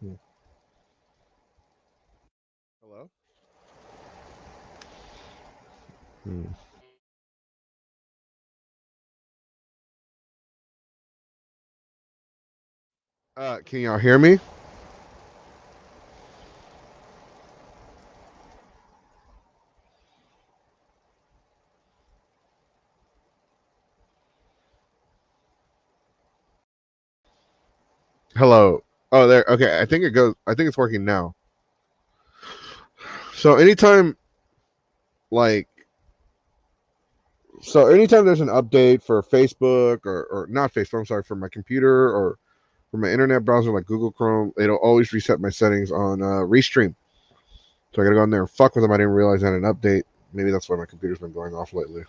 Hmm. Hello? Hmm. Can y'all hear me? Hello. Oh, there. Okay, I think it goes. I think it's working now. So anytime, like, anytime there's an update for Facebook or not Facebook, I'm sorry, for my computer or for my internet browser like Google Chrome, it'll always reset my settings on Restream. So I gotta go in there and fuck with them. I didn't realize I had an update. Maybe that's why my computer's been going off lately.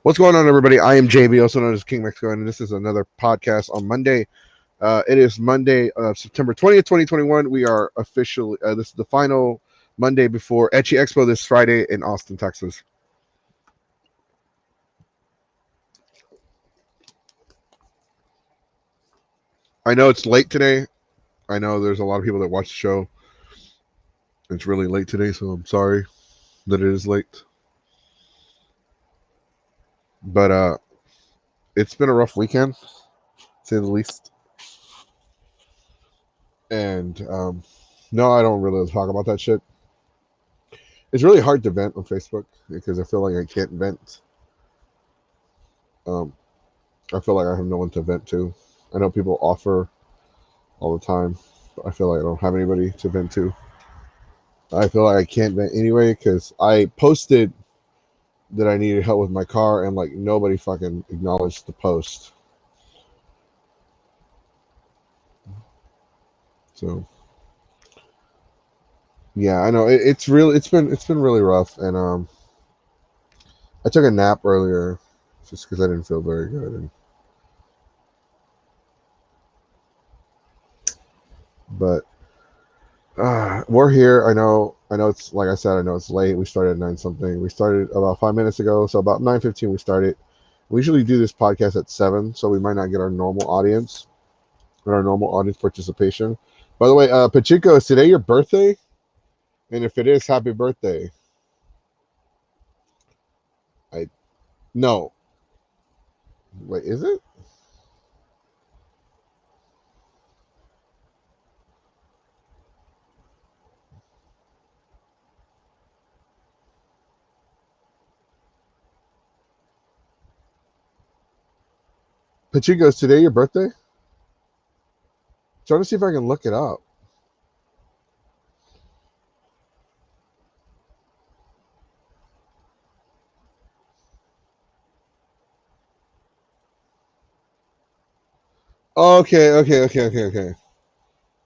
What's going on, everybody? I am JB, also known as King Mexico, and this is another podcast on Monday. It is Monday, September 20th, 2021. We are officially, this is the final Monday before Etchy Expo this Friday in Austin, Texas. I know it's late today. I know there's a lot of people that watch the show. It's really late today, so I'm sorry that it is late. But it's been a rough weekend, to say the least. And no, I don't really talk about that shit. It's really hard to vent on Facebook because I feel like I can't vent. Um, I feel like I have no one to vent to. I know people offer all the time, but I feel like I don't have anybody to vent to. I feel like I can't vent anyway because I posted that I needed help with my car and like nobody fucking acknowledged the post. So yeah, I know it's been really rough, and I took a nap earlier just because I didn't feel very good, and but we're here. I know. It's like I said. I know it's late. We started at 9 something. We started about 5 minutes ago. So about 9:15 we started. We usually do this podcast at 7, so we might not get our normal audience and our normal audience participation. By the way, Pachico, is today your birthday? And if it is, happy birthday. I no. Wait, is it? Pachico, is today your birthday? Trying to see if I can look it up. Okay, okay.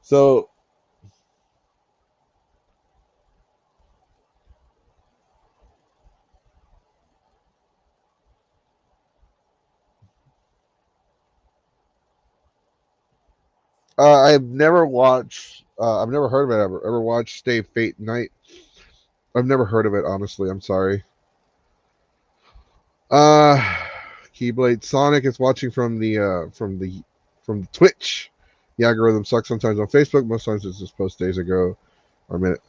So I've never watched. I've never heard of it. Ever watched Stay Fate Night? I've never heard of it. Honestly, I'm sorry. Uh, Keyblade Sonic is watching from the Twitch. The algorithm sucks sometimes on Facebook. Most times it's just post days ago or minute.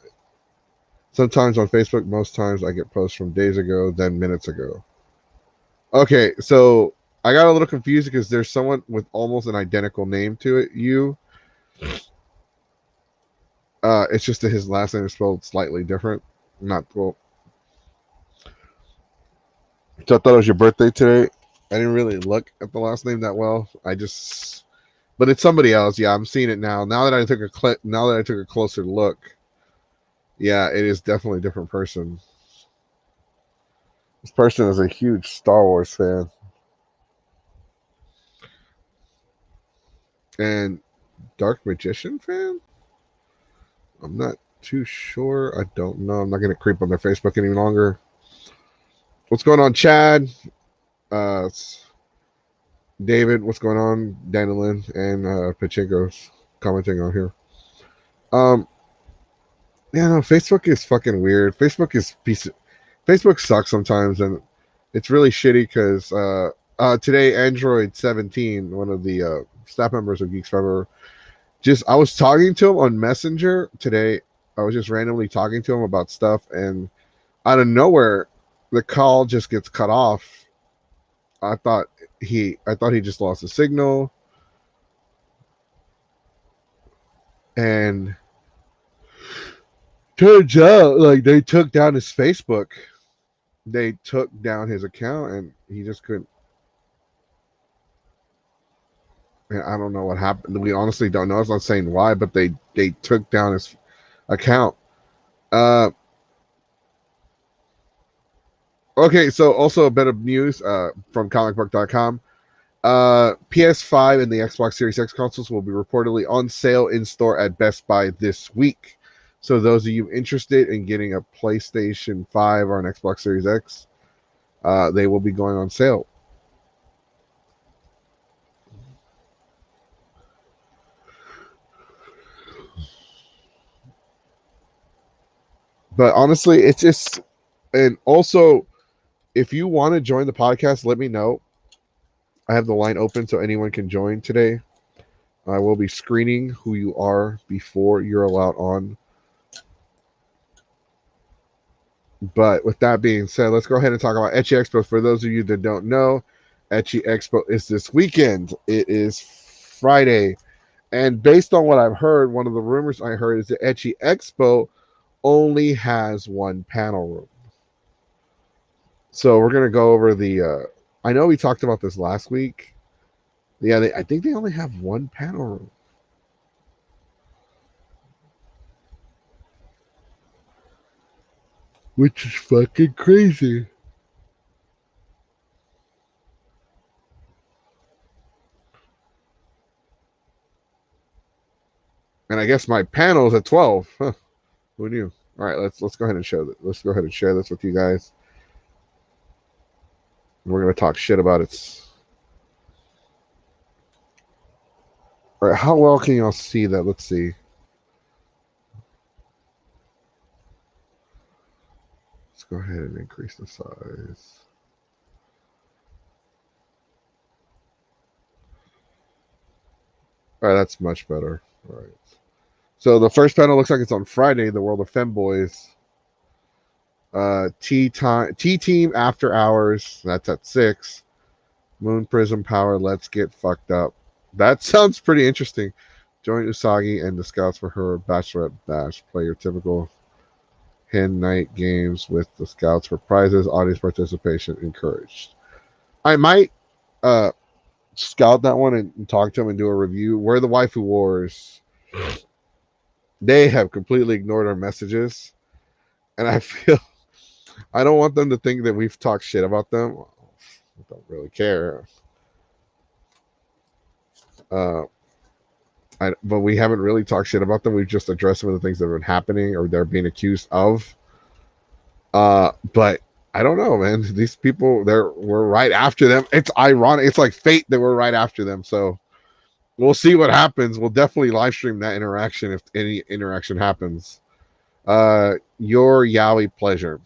Sometimes on Facebook. Most times I get posts from days ago, then minutes ago. Okay, so I got a little confused because there's someone with almost an identical name to it. It's just that his last name is spelled slightly different. Not well. So I thought it was your birthday today. I didn't really look at the last name that well. But it's somebody else. Yeah, I'm seeing it now. Now that I took a closer look, yeah, it is definitely a different person. This person is a huge Star Wars fan and Dark Magician fan. I'm not too sure. I don't know. I'm not gonna creep on their Facebook any longer. What's going on, Chad? It's David. What's going on, Danilin and Pachinko's commenting on here. Um, yeah, no, Facebook is fucking weird. Facebook sucks sometimes, and it's really shitty because today Android 17, one of the staff members of Geeks Forever, Just I was talking to him on Messenger today. I was just randomly talking to him about stuff, and out of nowhere, the call just gets cut off. I thought he just lost the signal, and turns out like they took down his Facebook. They took down his account, and he just couldn't. And I don't know what happened. We honestly don't know. I'm not saying why, but they took down his account. Uh, okay, so also a bit of news from comicbook.com. PS5 and the Xbox Series X consoles will be reportedly on sale in store at Best Buy this week. So those of you interested in getting a PlayStation 5 or an Xbox Series X, they will be going on sale. But honestly, it's just, and also, if you want to join the podcast, let me know. I have the line open so anyone can join today. I will be screening who you are before you're allowed on. But with that being said, let's go ahead and talk about Ecchi Expo. For those of you that don't know, Ecchi Expo is this weekend. It is Friday. And based on what I've heard, one of the rumors I heard is that Ecchi Expo only has one panel room. So we're going to go over I know we talked about this last week. Yeah, I think they only have one panel room. Which is fucking crazy. And I guess my panel's at 12. Huh. Who knew? All right, let's go ahead and show that. Let's go ahead and share this with you guys. We're gonna talk shit about it. All right, how well can y'all see that? Let's see. Let's go ahead and increase the size. All right, that's much better. All right. So the first panel looks like it's on Friday, The World of Femboys. Tea Team After Hours. That's at 6. Moon Prism Power. Let's Get Fucked Up. That sounds pretty interesting. Join Usagi and the Scouts for her Bachelorette Bash. Play your typical hen night games with the Scouts for prizes. Audience participation encouraged. I might uh, scout that one and talk to them and do a review. Where the Waifu Wars, they have completely ignored our messages, and I feel I don't want them to think that we've talked shit about them. I don't really care. Uh, but we haven't really talked shit about them. We've just addressed some of the things that have been happening or they're being accused of. But I don't know, man. These people, we're right after them. It's ironic. It's like fate that we're right after them. So we'll see what happens. We'll definitely live stream that interaction if any interaction happens. Your yaoi pleasure.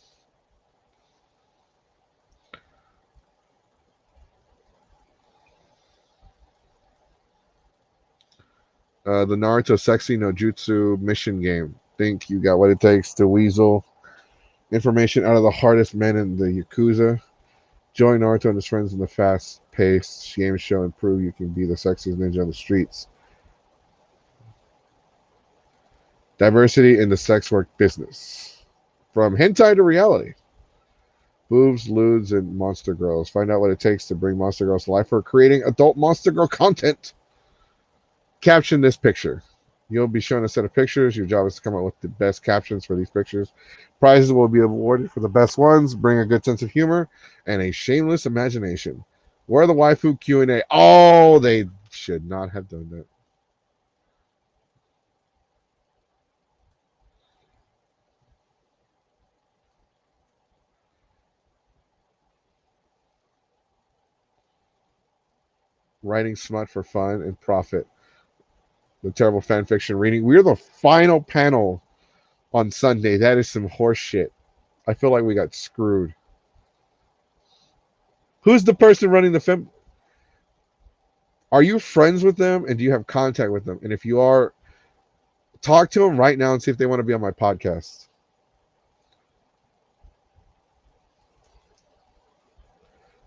The Naruto Sexy no Jutsu mission game. Think you got what it takes to weasel information out of the hardest men in the Yakuza. Join Naruto and his friends in the fast-paced game show and prove you can be the sexiest ninja on the streets. Diversity in the sex work business. From hentai to reality. Boobs, lewds, and monster girls. Find out what it takes to bring monster girls to life for creating adult monster girl content. Caption this picture. You'll be shown a set of pictures. Your job is to come up with the best captions for these pictures. Prizes will be awarded for the best ones. Bring a good sense of humor and a shameless imagination. Where are the waifu Q&A? Oh, they should not have done that. Writing smut for fun and profit. The terrible fan fiction reading. We're the final panel on Sunday. That is some horse shit. I feel like we got screwed. Who's the person running the Are you friends with them, and do you have contact with them? And if you are, talk to them right now and see if they want to be on my podcast.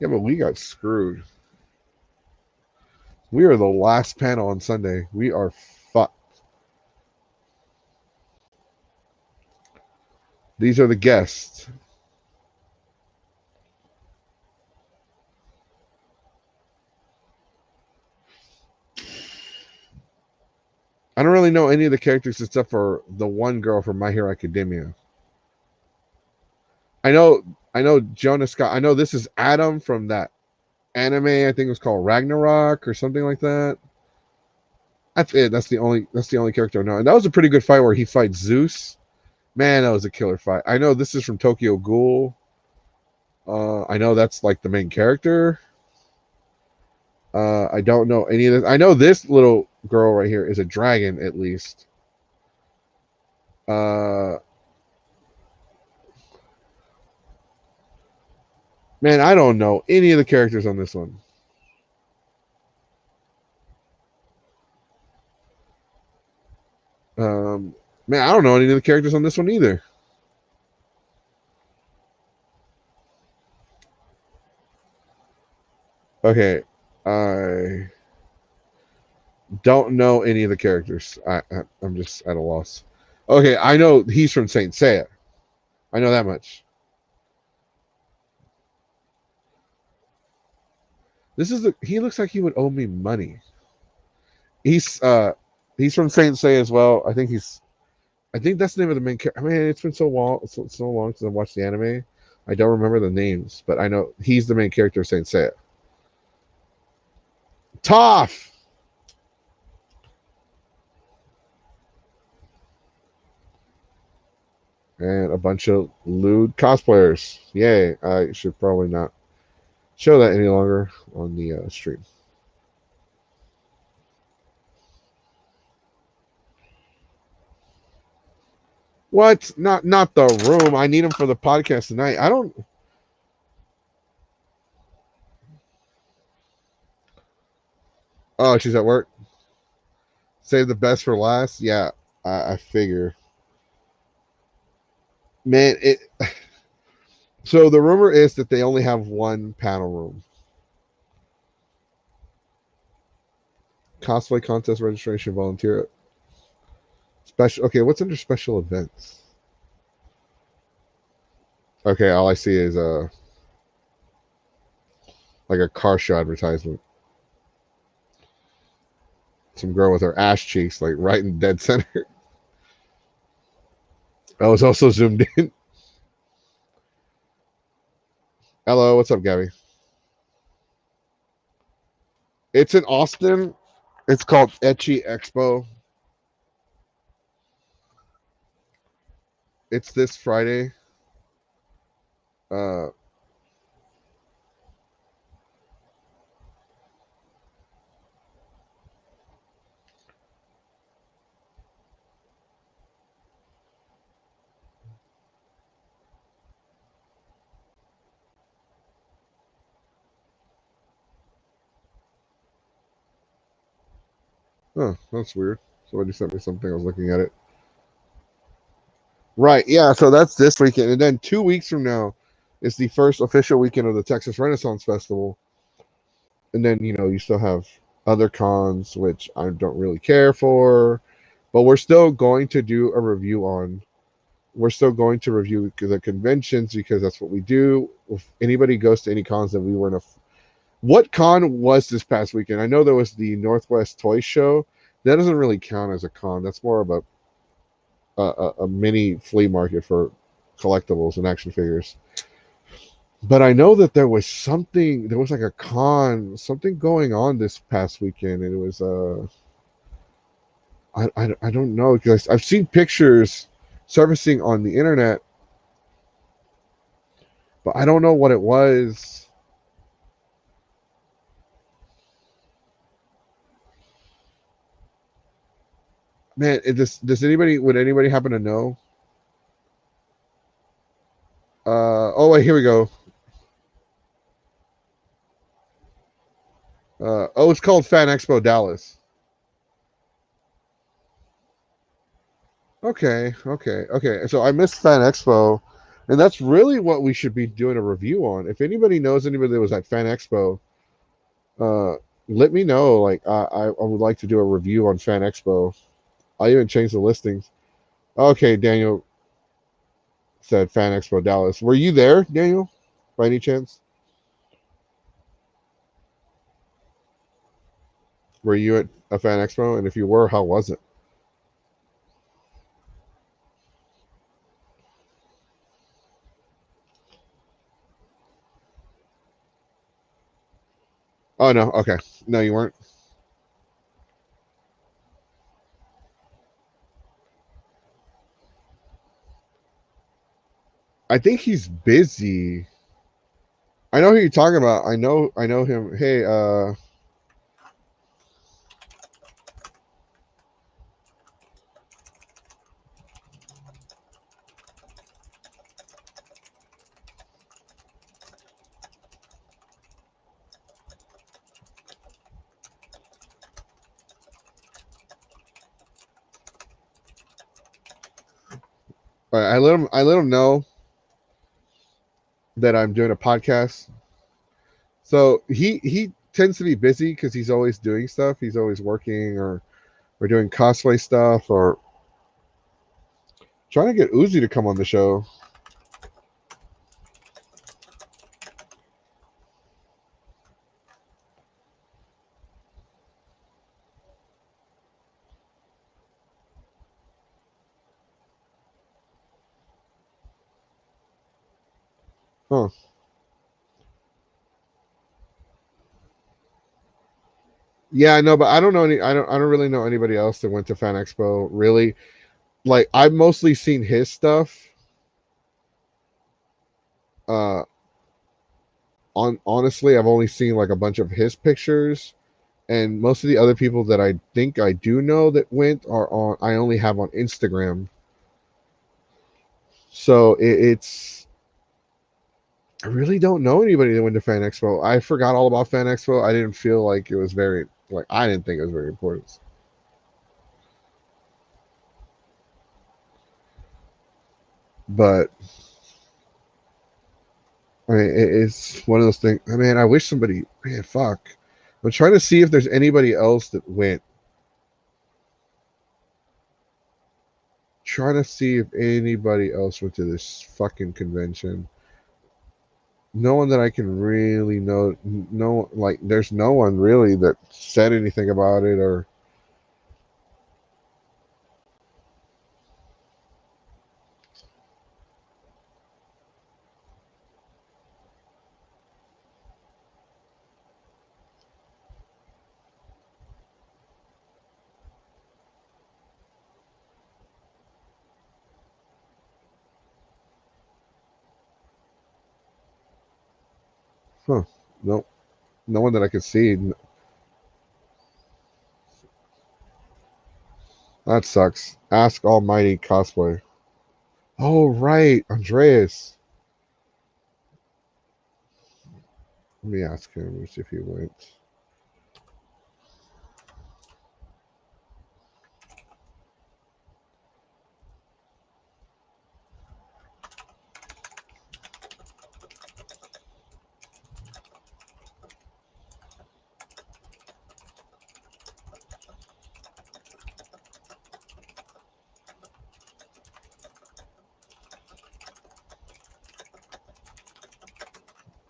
Yeah, but we got screwed. We are the last panel on Sunday. We are fucked. These are the guests. I don't really know any of the characters except for the one girl from My Hero Academia. I know Jonas Scott. I know this is Adam from that anime. I think it was called Ragnarok or something like that. That's it. That's the only character I know. And that was a pretty good fight where he fights Zeus. Man, that was a killer fight. I know this is from Tokyo Ghoul. I know that's like the main character. I don't know any of this. I know this little girl right here is a dragon, at least. Man, I don't know any of the characters on this one. Man, I don't know any of the characters on this one either. Okay, I don't know any of the characters. I'm just at a loss. Okay, I know he's from Saint Seiya. I know that much. He looks like he would owe me money. He's uh he's from Saint Seiya as well. I think that's the name of the main character. I mean, it's been so long since I watched the anime. I don't remember the names, but I know he's the main character of Saint Seiya. Toph! And a bunch of lewd cosplayers. Yay! I should probably not show that any longer on the stream. What? Not the room. I need him for the podcast tonight. I don't. Oh, she's at work. Save the best for last. Yeah, I figure. Man, it. So the rumor is that they only have one panel room. Cosplay contest registration volunteer special. Okay, what's under special events? Okay, all I see is like a car show advertisement. Some girl with her ass cheeks like right in dead center. I was also zoomed in. Hello, what's up, Gabby? It's in Austin. It's called Etchy Expo. It's this Friday. Uh, that's weird. Somebody sent me something. I was looking at it. Right. Yeah. So that's this weekend, and then 2 weeks from now is the first official weekend of the Texas Renaissance Festival, and then you still have other cons which I don't really care for, but we're still going to do a review on. We're still going to review the conventions because that's what we do. If anybody goes to any cons that we were in a, what con was this past weekend? I know there was the Northwest Toy Show. That doesn't really count as a con. That's more of a mini flea market for collectibles and action figures. But I know that there was something. There was like a con, something going on this past weekend, and it was I don't know because I've seen pictures surfacing on the internet, but I don't know what it was. Man, does anybody would anybody happen to know? Oh wait, here we go. Oh, it's called Fan Expo Dallas. Okay. So I missed Fan Expo, and that's really what we should be doing a review on. If anybody knows anybody that was at Fan Expo, uh, let me know. Like I would like to do a review on Fan Expo. I even changed the listings. Okay, Daniel said Fan Expo Dallas. Were you there, Daniel, by any chance? Were you at a Fan Expo? And if you were, how was it? Oh no, okay, no, you weren't. I think he's busy. I know who you're talking about. I know him. Hey, I let him know that I'm doing a podcast. So he tends to be busy because he's always doing stuff. He's always working or doing cosplay stuff or trying to get Uzi to come on the show. Huh. Yeah, I know, but I don't know any. I don't really know anybody else that went to Fan Expo. Really, like I've mostly seen his stuff. Uh, on honestly, I've only seen like a bunch of his pictures, and most of the other people that I think I do know that went are on. I only have on Instagram. So it's I really don't know anybody that went to Fan Expo. I forgot all about Fan Expo. I didn't feel like it was very like I didn't think it was very important. But I mean, it's one of those things. I mean, I wish somebody. Man, fuck. I'm trying to see if there's anybody else that went. Trying to see if anybody else went to this fucking convention. No one that I can really know. No, like, there's no one really that said anything about it or. Huh. No, no one that I could see. That sucks. Ask Almighty cosplay. Oh right, Andreas. Let me ask him. Let me see if he went.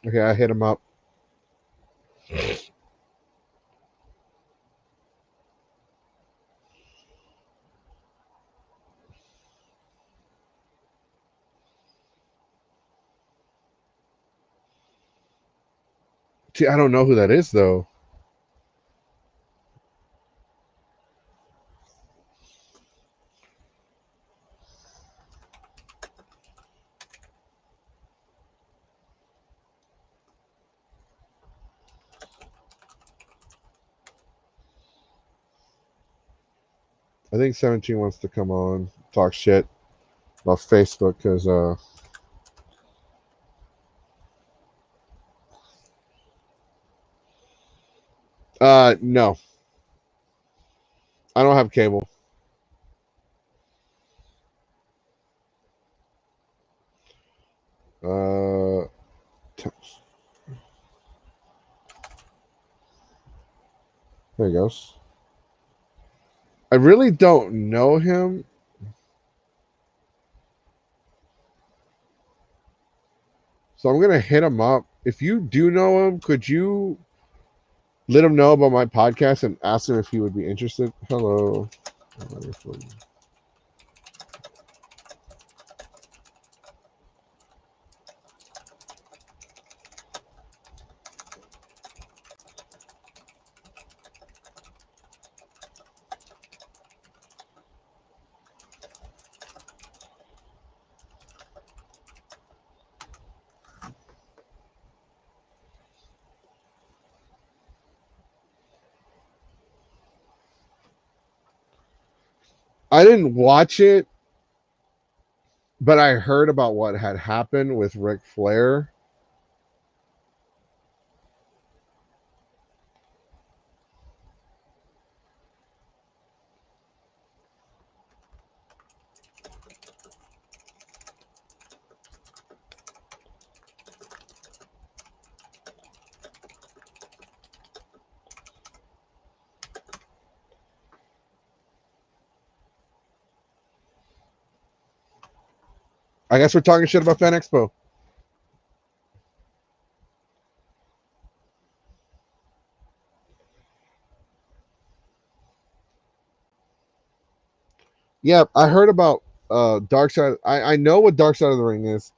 Okay, I hit him up. See, I don't know who that is though. I think 17 wants to come on, talk shit about Facebook because No, I don't have cable. Uh, there he goes. I really don't know him, so I'm gonna hit him up. If you do know him, could you let him know about my podcast and ask him if he would be interested? Hello. I didn't watch it, but I heard about what had happened with Ric Flair. I guess we're talking shit about Fan Expo. Yeah, I heard about Dark Side. I know what Dark Side of the Ring is.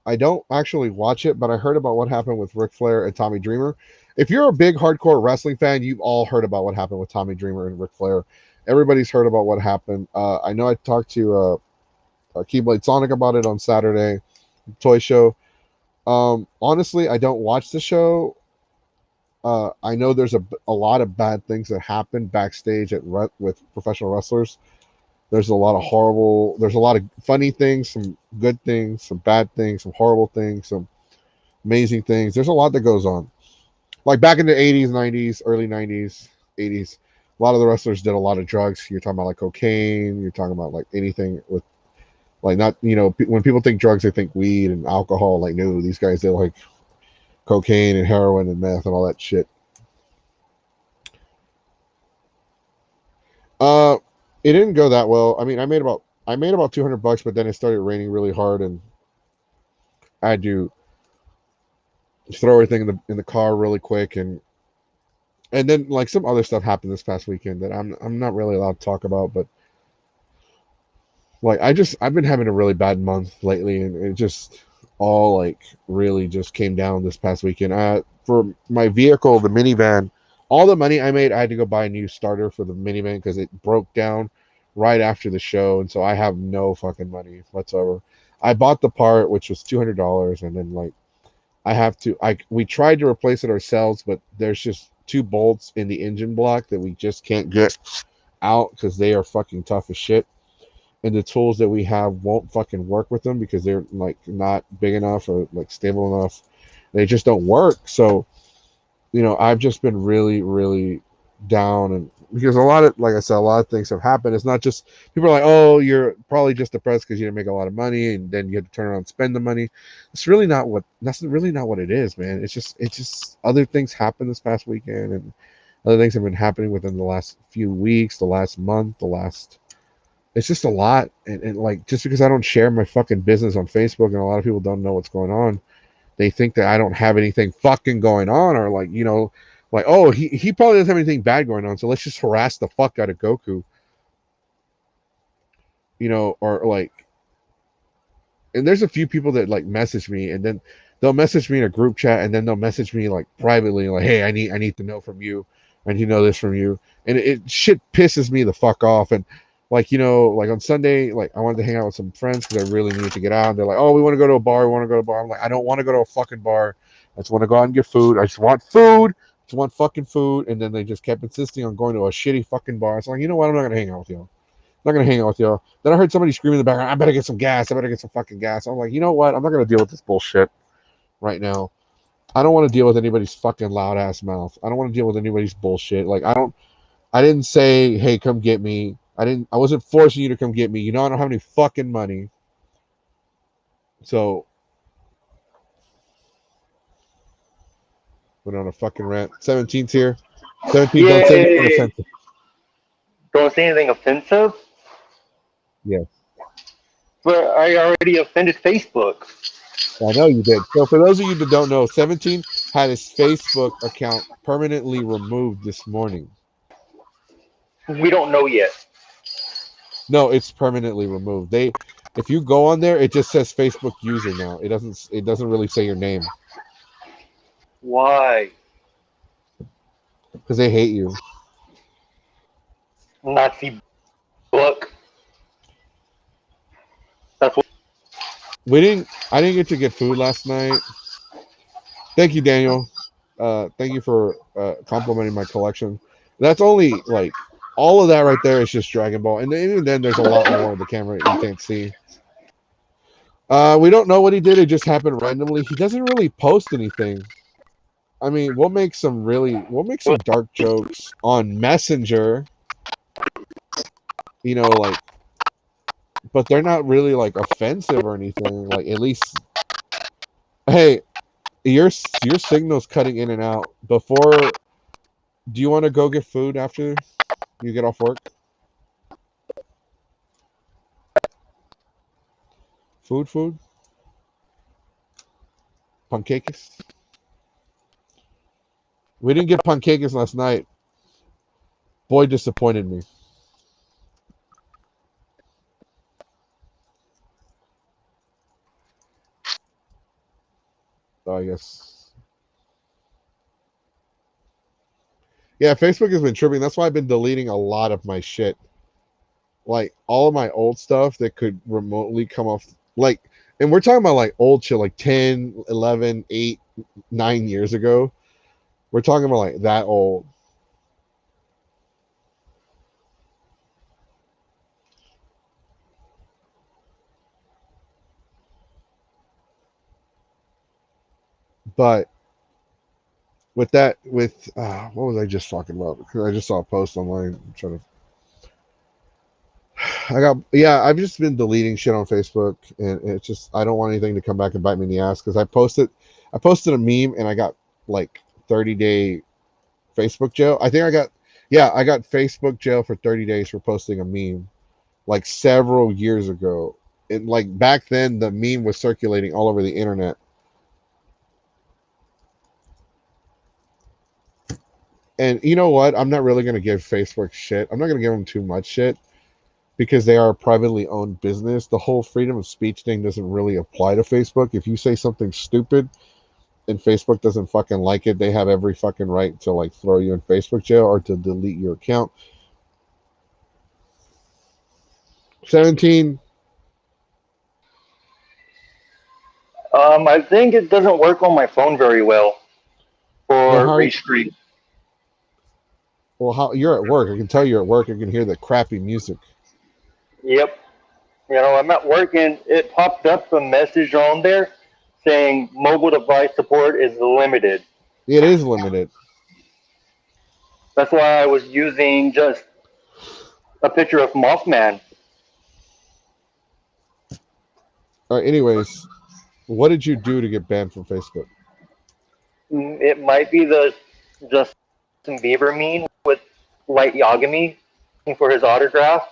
I don't actually watch it, but I heard about what happened with Ric Flair and Tommy Dreamer. If you're a big hardcore wrestling fan, you've all heard about what happened with Tommy Dreamer and Ric Flair. Everybody's heard about what happened. I know I talked to Keyblade Sonic about it on Saturday, toy show. Honestly, I don't watch the show. I know there's a lot of bad things that happen backstage with professional wrestlers. There's a lot of horrible. There's a lot of funny things, some good things, some bad things, some horrible things, some amazing things. There's a lot that goes on. Like back in the 80s, 90s, early 90s, 80s, a lot of the wrestlers did a lot of drugs. You're talking about like cocaine. You're talking about like anything with like not when people think drugs, they think weed and alcohol. Like no, these guys they like cocaine and heroin and meth and all that shit. Uh, it didn't go that well. I mean, I made about $200, but then it started raining really hard, and I had to throw everything in the car really quick, and then like some other stuff happened this past weekend that I'm not really allowed to talk about, but like I've been having a really bad month lately, and it just all like really just came down this past weekend. For my vehicle, the minivan, all the money I made, I had to go buy a new starter for the minivan because it broke down right after the show, and so I have no fucking money whatsoever. I bought the part, which was $200, and then like I have to. We tried to replace it ourselves, but there's just two bolts in the engine block that we just can't get out because they are fucking tough as shit. And the tools that we have won't fucking work with them because they're like not big enough or like stable enough. They just don't work. So I've just been really, really down, and because a lot of, like I said, a lot of things have happened. It's not just people are like, oh, you're probably just depressed because you didn't make a lot of money, and then you have to turn around and spend the money. That's really not what it is, man. It's just other things happened this past weekend, and other things have been happening within the last few weeks, the last month, the last. It's just a lot, and like just because I don't share my fucking business on Facebook, and a lot of people don't know what's going on, they think that I don't have anything fucking going on, or like like, oh, he probably doesn't have anything bad going on, so let's just harass the fuck out of Goku, or like. And there's a few people that like message me, and then they'll message me in a group chat, and then they'll message me like privately, like, hey, I need to know from you, I need to know this from you, and it shit pisses me the fuck off. And like like on Sunday, like I wanted to hang out with some friends because I really needed to get out. They're like, oh, we want to go to a bar, we want to go to a bar. I'm like, I don't want to go to a fucking bar. I just want to go out and get food. I just want food. I just want fucking food. And then they just kept insisting on going to a shitty fucking bar. It's like, you know what? I'm not gonna hang out with you. Not gonna hang out with y'all. Then I heard somebody screaming in the background, I better get some gas. I better get some fucking gas. I'm like, you know what? I'm not gonna deal with this bullshit right now. I don't want to deal with anybody's fucking loud ass mouth. I don't want to deal with anybody's bullshit. Like I didn't say, hey, come get me. I wasn't forcing you to come get me. You know I don't have any fucking money. So went on a fucking rant. 17's here. 17, don't say anything Yay! offensive. Don't say anything offensive, Yeah. but I already offended Facebook. I know you did. So for those of you that don't know, 17 had his Facebook account permanently removed this morning. We don't know yet. No, it's permanently removed. If you go on there, it just says Facebook user now. It doesn't really say your name Why? because they hate you. Nazi book. That's what. I didn't get to get food last night. Thank you, Daniel. Thank you for complimenting my collection. That's only like all of that right there is just Dragon Ball, and even then there's a lot more. The camera you can't see. We don't know what he did. It just happened randomly. He doesn't really post anything. I mean, we'll make some dark jokes on Messenger, like, but they're not really like offensive or anything. Like, at least, hey, your signal's cutting in and out. Do you want to go get food after you get off work? Food, pancakes. We didn't get pancakes last night. Boy, disappointed me. So I guess. Yeah, Facebook has been tripping. That's why I've been deleting a lot of my shit. Like all of my old stuff that could remotely come off. Like, and we're talking about like old shit, like 10, 11, 8, 9 years ago. We're talking about like that old. But what was I just talking about? Because I just saw a post online. I'm trying to I've just been deleting shit on Facebook, and it's just I don't want anything to come back and bite me in the ass because I posted a meme and I got like 30-day Facebook jail. I got Facebook jail for 30 days for posting a meme like several years ago. And like back then the meme was circulating all over the internet. And you know what? I'm not really going to give Facebook shit. I'm not going to give them too much shit because they are a privately owned business. The whole freedom of speech thing doesn't really apply to Facebook. If you say something stupid and Facebook doesn't fucking like it, they have every fucking right to like throw you in Facebook jail or to delete your account. 17. I think it doesn't work on my phone very well Well, for how? restream. Well, how? You're at work. I can tell you're at work. I can hear the crappy music. Yep. I'm at work and it popped up a message on there saying mobile device support is limited. It is limited. That's why I was using just a picture of Mothman. All right. Anyways, what did you do to get banned from Facebook? It might be the Justin Bieber meme with Light Yagami for his autograph.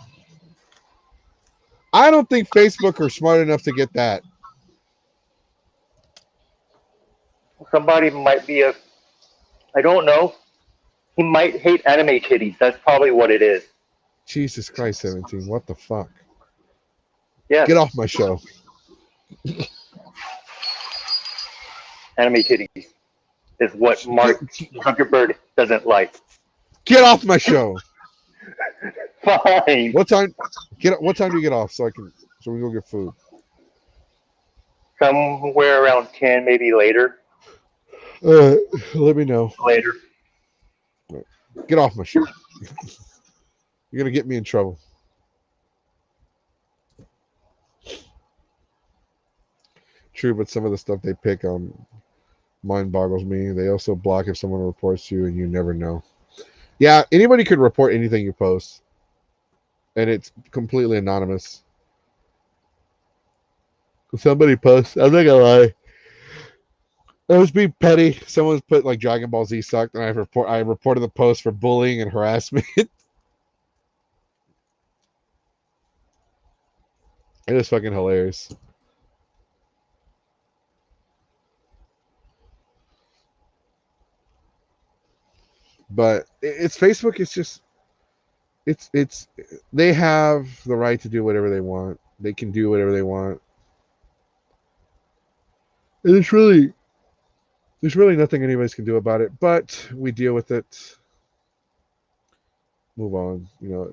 I don't think Facebook are smart enough to get that. Somebody might be I don't know. He might hate anime titties. That's probably what it is. Jesus Christ, 17. What the fuck? Yes, Get off my show. anime titties is what Get, Mark Zuckerberg doesn't like. get off my show. Fine. What time? What time do you get off so we can go get food? Somewhere around 10, maybe later. Uh, Let me know. Later. Get off my show. You're gonna get me in trouble. True, but some of the stuff they pick on Mind boggles me. They also block if someone reports you and you never know. Yeah, anybody could report anything you post, and it's completely anonymous. If somebody posts, I'm not gonna lie. It was being petty. Someone's put like Dragon Ball Z sucked, and I reported the post for bullying and harassment. It was fucking hilarious. But it's Facebook. It's just it's they have the right to do whatever they want. They can do whatever they want. And there's really nothing anybody's can do about it. But we deal with it. Move on.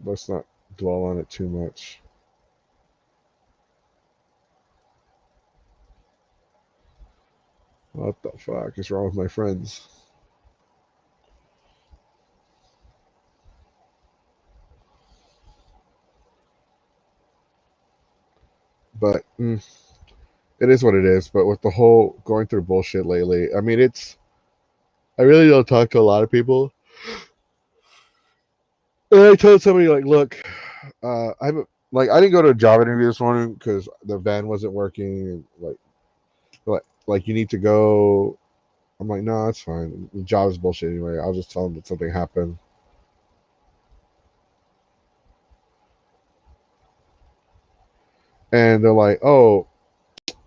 Let's not dwell on it too much. What the fuck is wrong with my friends? But it is what it is. But with the whole going through bullshit lately, I mean, I really don't talk to a lot of people. And I told somebody like, look, I'm like, I didn't go to a job interview this morning because the van wasn't working. And like you need to go. I'm like, no, that's fine. The job is bullshit anyway. I'll just tell them that something happened. And they're like, oh,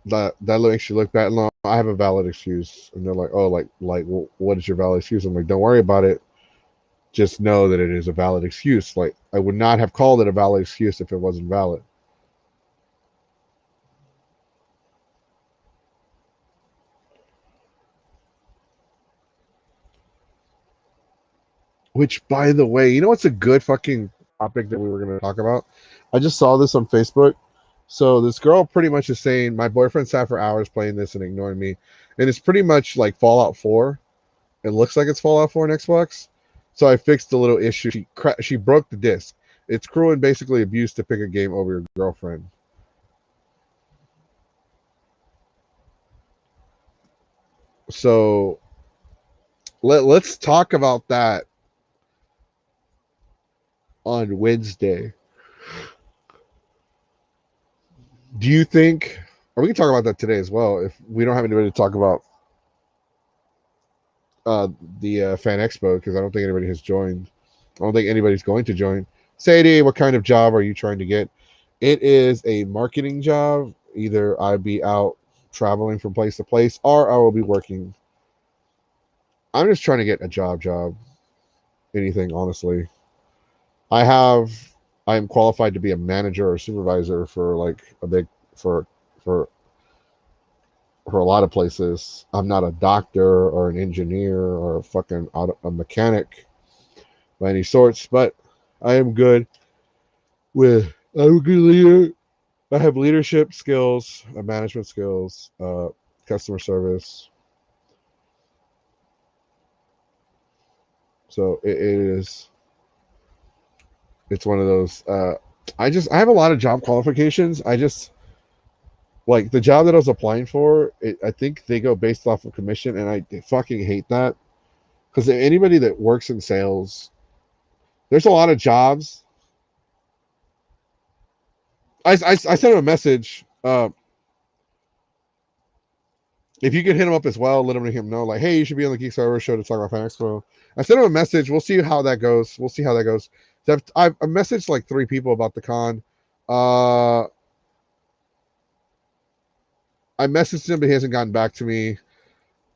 that makes you look bad. No, I have a valid excuse. And they're like, oh, like, well, what is your valid excuse? I'm like, don't worry about it. Just know that it is a valid excuse. Like, I would not have called it a valid excuse if it wasn't valid. Which, by the way, what's a good fucking topic that we were going to talk about? I just saw this on Facebook. So this girl pretty much is saying my boyfriend sat for hours playing this and ignoring me, and it's pretty much like Fallout 4. It looks like it's Fallout 4 on Xbox. So I fixed the little issue. She broke the disc. It's cruel and basically abuse to pick a game over your girlfriend. So let's talk about that on Wednesday. Do you think, or we can talk about that today as well, if we don't have anybody to talk about uh, the fan expo, because I don't think anybody has joined. I don't think anybody's going to join. Sadie, what kind of job are you trying to get? It is a marketing job. Either I'd be out traveling from place to place, or I will be working. I'm just trying to get a job. Anything, honestly. I have. I am qualified to be a manager or supervisor for like a big for for a lot of places. I'm not a doctor or an engineer or a fucking a mechanic by any sorts, but I am good with. I'm a good leader. I have leadership skills, management skills, customer service. So it is. It's one of those. I have a lot of job qualifications. I just like the job that I was applying for. I think they go based off of commission, and I fucking hate that because anybody that works in sales, there's a lot of jobs. I sent him a message. If you could hit him up as well, let him know, like, hey, you should be on the Geek Server show to talk about Fan Expo. I sent him a message. We'll see how that goes. I've messaged like 3 people about the con. Uh, I messaged him, but he hasn't gotten back to me.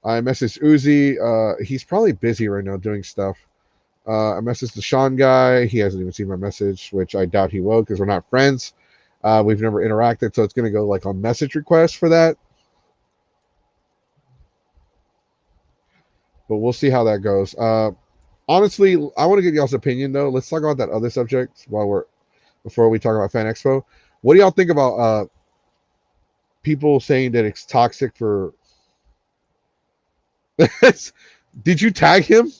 I messaged Uzi. He's probably busy right now doing stuff. I messaged the Sean guy. He hasn't even seen my message, which I doubt he will because we're not friends. We've never interacted, so it's going to go like on message request for that. But we'll see how that goes. Honestly, I want to get y'all's opinion though. Let's talk about that other subject before we talk about Fan Expo. What do y'all think about people saying that it's toxic for? Did you tag him?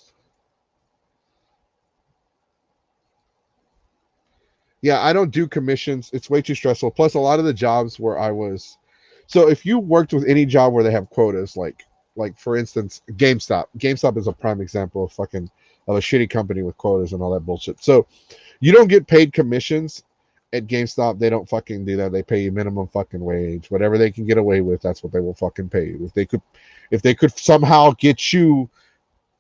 Yeah, I don't do commissions. It's way too stressful. Plus, a lot of the jobs where I was, so if you worked with any job where they have quotas, like like for instance, GameStop. GameStop is a prime example of a shitty company with quotas and all that bullshit. So you don't get paid commissions at GameStop. They don't fucking do that. They pay you minimum fucking wage. Whatever they can get away with, that's what they will fucking pay you. If they could somehow get you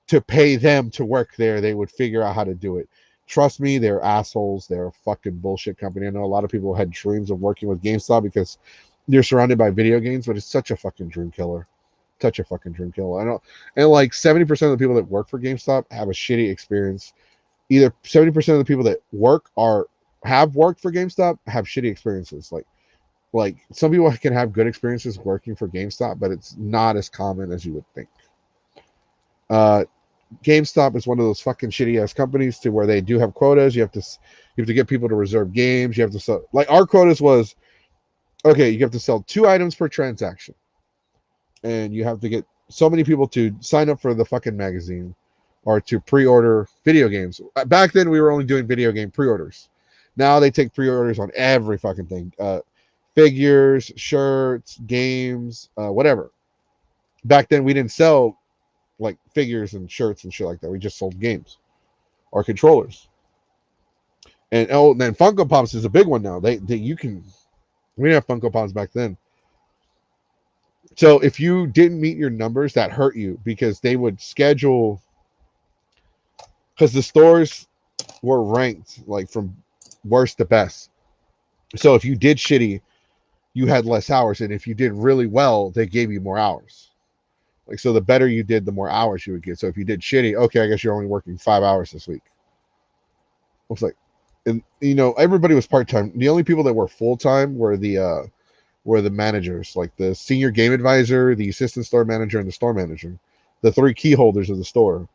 to pay them to work there, they would figure out how to do it. Trust me, they're assholes. They're a fucking bullshit company. I know a lot of people had dreams of working with GameStop because you're surrounded by video games, but it's such a fucking dream killer. Such a fucking dream killer. I know, and like 70% of the people that work for GameStop have a shitty experience. Either 70% of the people that work or have worked for GameStop have shitty experiences. Like some people can have good experiences working for GameStop, but it's not as common as you would think. Uh, GameStop is one of those fucking shitty ass companies to where they do have quotas. You have to get people to reserve games. You have to sell, like our quotas was, okay, you have to sell 2 items per transaction, and you have to get so many people to sign up for the fucking magazine or to pre-order video games. Back then we were only doing video game pre-orders. Now they take pre-orders on every fucking thing. Figures, shirts, games, whatever. Back then we didn't sell like figures and shirts and shit like that. We just sold games or controllers. And then Funko Pops is a big one now. They you can, we didn't have Funko Pops back then. So if you didn't meet your numbers, that hurt you because they would schedule, because the stores were ranked like from worst to best. So if you did shitty, you had less hours, and if you did really well, they gave you more hours. Like, so the better you did, the more hours you would get. So if you did shitty, okay, I guess you're only working 5 hours this week. I was like, and everybody was part time. The only people that were full time were the managers, like the senior game advisor, the assistant store manager, and the store manager, the 3 key holders of the store.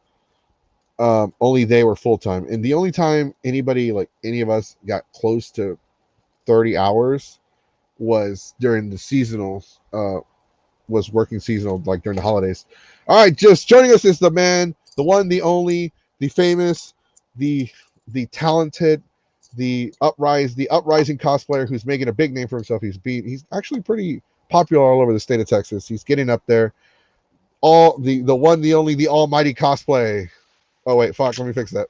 Only they were full time, and the only time anybody, like any of us, got close to 30 hours was during the seasonal. Was working seasonal, like during the holidays. All right, just joining us is the man, the one, the only, the famous, the talented, the uprising cosplayer who's making a big name for himself. He's actually pretty popular all over the state of Texas. He's getting up there. All the one, the only, the almighty cosplay. Oh wait, fuck, let me fix that.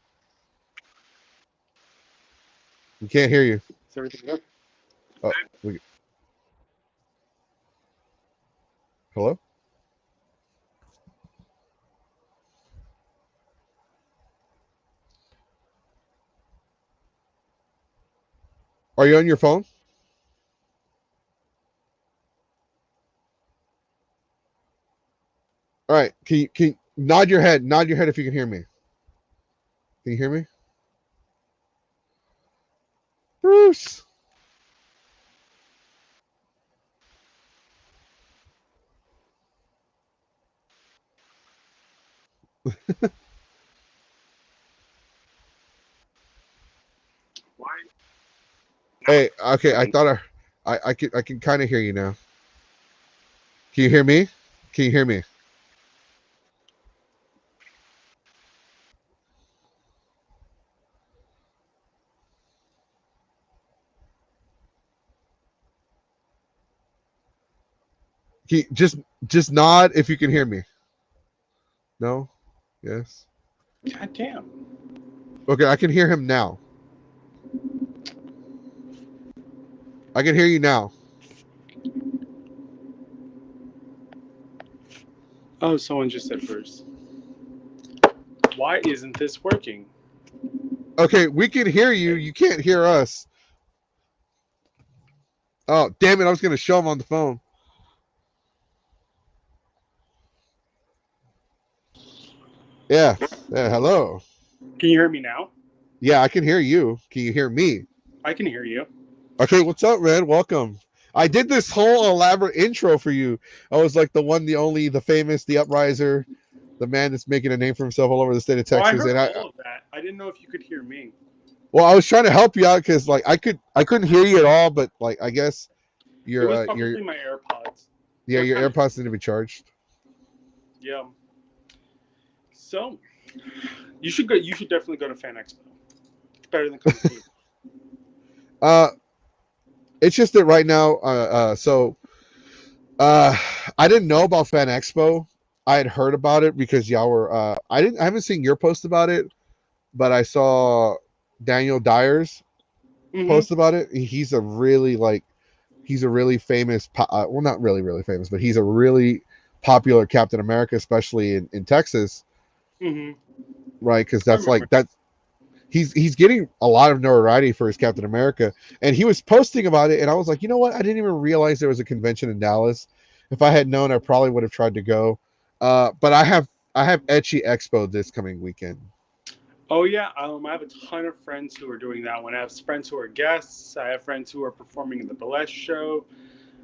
We can't hear you. Is everything good? Oh, hello? Are you on your phone? All right. Can you nod your head? Nod your head if you can hear me. Can you hear me? Bruce. Why? Hey, okay. I thought I can kind of hear you now. Can you hear me? Can you hear me? Just nod if you can hear me. No? Yes. God damn. Okay, I can hear him now. I can hear you now. Oh, someone just said first. Why isn't this working? Okay, we can hear you. You can't hear us. Oh, damn it. I was going to show him on the phone. Yeah. Yeah. Hello. Can you hear me now? Yeah, I can hear you. Can you hear me? I can hear you. Okay, what's up, man? Welcome. I did this whole elaborate intro for you. I was like the one, the only, the famous, the upriser, the man that's making a name for himself all over the state of Well, I Texas. heard And all of that. I didn't know if you could hear me. well, I was trying to help you out because like I couldn't hear you at all, but like I guess It was your probably my AirPods. yeah, They're your kind of- AirPods need to be charged. Yeah. So, you should go. You should definitely go to Fan Expo. It's better than coming to me. Uh, it's just that right now, I didn't know about Fan Expo I had heard about it because y'all were. I haven't seen your post about it, but I saw Daniel Dyer's Mm-hmm. post about it. He's a really famous. Well, not really really famous, but he's a really popular Captain America, especially in Texas, Mm-hmm. right? Because I that's remember. like that. He's getting a lot of notoriety for his Captain America, and he was posting about it, and I was like, you know what? I didn't even realize there was a convention in Dallas. If I had known, I probably would have tried to go. But I have Etchy Expo this coming weekend. Oh yeah, I have a ton of friends who are doing that one. I have friends who are guests. I have friends who are performing in the burlesque show,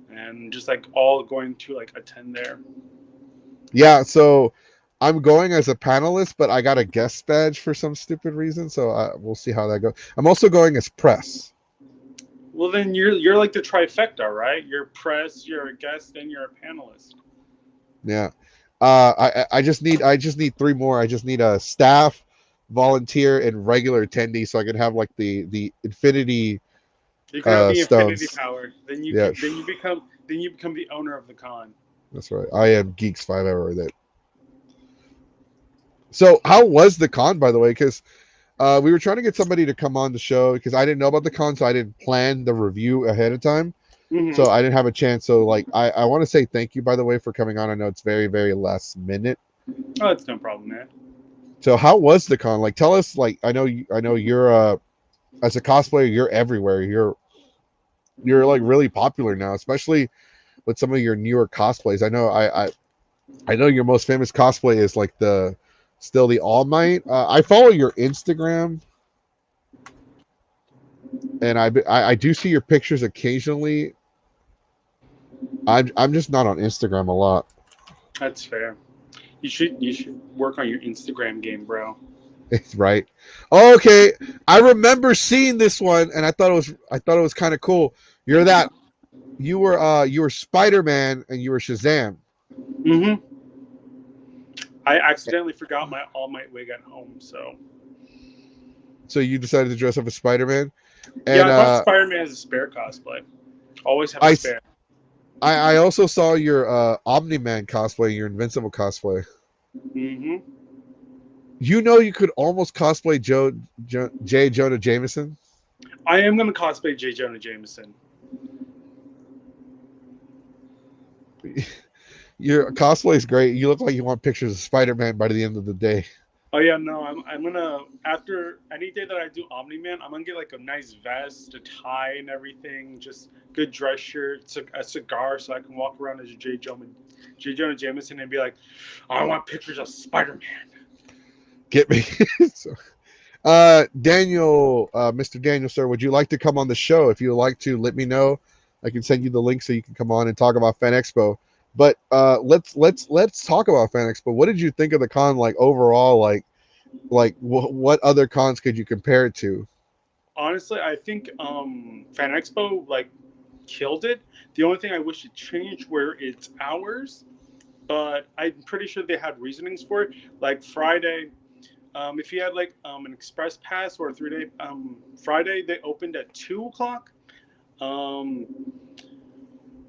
and just like all going to like attend there. Yeah, so I'm going as a panelist, but I got a guest badge for some stupid reason, so we'll see how that goes. I'm also going as press. Well, then you're like the trifecta, right? You're press, you're a guest, and you're a panelist. Yeah. I just need three more. I just need a staff, volunteer, and regular attendee, so I can have like the infinity You can have the infinity stones. power. Yeah, Then you become the owner of the con. that's right. I am Geeks Five Ever that. So how was the con, by the way? Because we were trying to get somebody to come on the show because I didn't know about the con, so I didn't plan the review ahead of time. So Mm-hmm. I didn't have a chance. So like I want to say thank you, by the way, for coming on. I know it's very, very last minute. Oh, it's no problem, man. So how was the con? Like tell us, like I know you're as a cosplayer, you're everywhere. You're like really popular now, especially with some of your newer cosplays. I know your most famous cosplay is like the still the All Might. I follow your Instagram, and I do see your pictures occasionally. I'm just not on Instagram a lot. That's fair. You should work on your Instagram game, bro. Right. Okay. I remember seeing this one and I thought it was kind of cool. You're that you were Spider-Man and you were Shazam. Mm-hmm. I accidentally forgot my All Might wig at home, so So you decided to dress up as Spider-Man yeah, and I bought Spider Man as a spare cosplay. Always have a I spare. I also saw your Omni-Man cosplay, your Invincible cosplay. Mm-hmm. You know you could almost cosplay J. Jonah Jameson. I am gonna cosplay J. Jonah Jameson. Your cosplay is great. You look like you want pictures of Spider-Man by the end of the day. Oh yeah, no, I'm gonna after any day that I do Omni Man, I'm gonna get like a nice vest, a tie, and everything. Just good dress shirt, a cigar, so I can walk around as J. Jonah Jameson, and be like, I want pictures of Spider Man. Get me. So, Daniel, Mr. Daniel, sir, would you like to come on the show? If you would like to, let me know. I can send you the link so you can come on and talk about Fan Expo. But let's talk about Fan Expo. What did you think of the con? Like overall, what other cons could you compare it to? Honestly, I think Fan Expo like killed it. The only thing I wish it changed were its hours, but I'm pretty sure they had reasonings for it. Like Friday, if you had like an express pass or a 3 day Friday, they opened at 2 o'clock, um,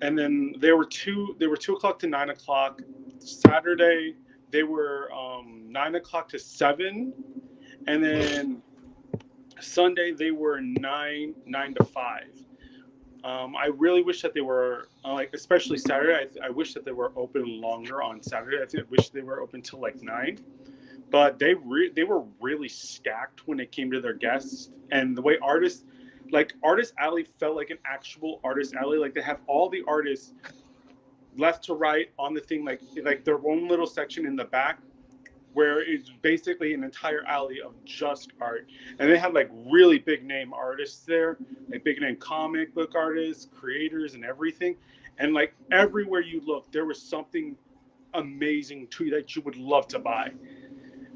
and then they were 2 o'clock to 9 o'clock. Saturday they were 9 o'clock to 7, and then Sunday they were nine to 5. I really wish that they were like, especially Saturday. I wish that they were open longer on Saturday. I wish they were open till like 9. But they were really stacked when it came to their guests, and the way Artist Alley felt like an actual artist alley. Like they have all the artists left to right on the thing, like their own little section in the back where it's basically an entire alley of just art. And they had like really big name artists there, like big name comic book artists, creators, and everything. And like everywhere you look, there was something amazing to that you would love to buy.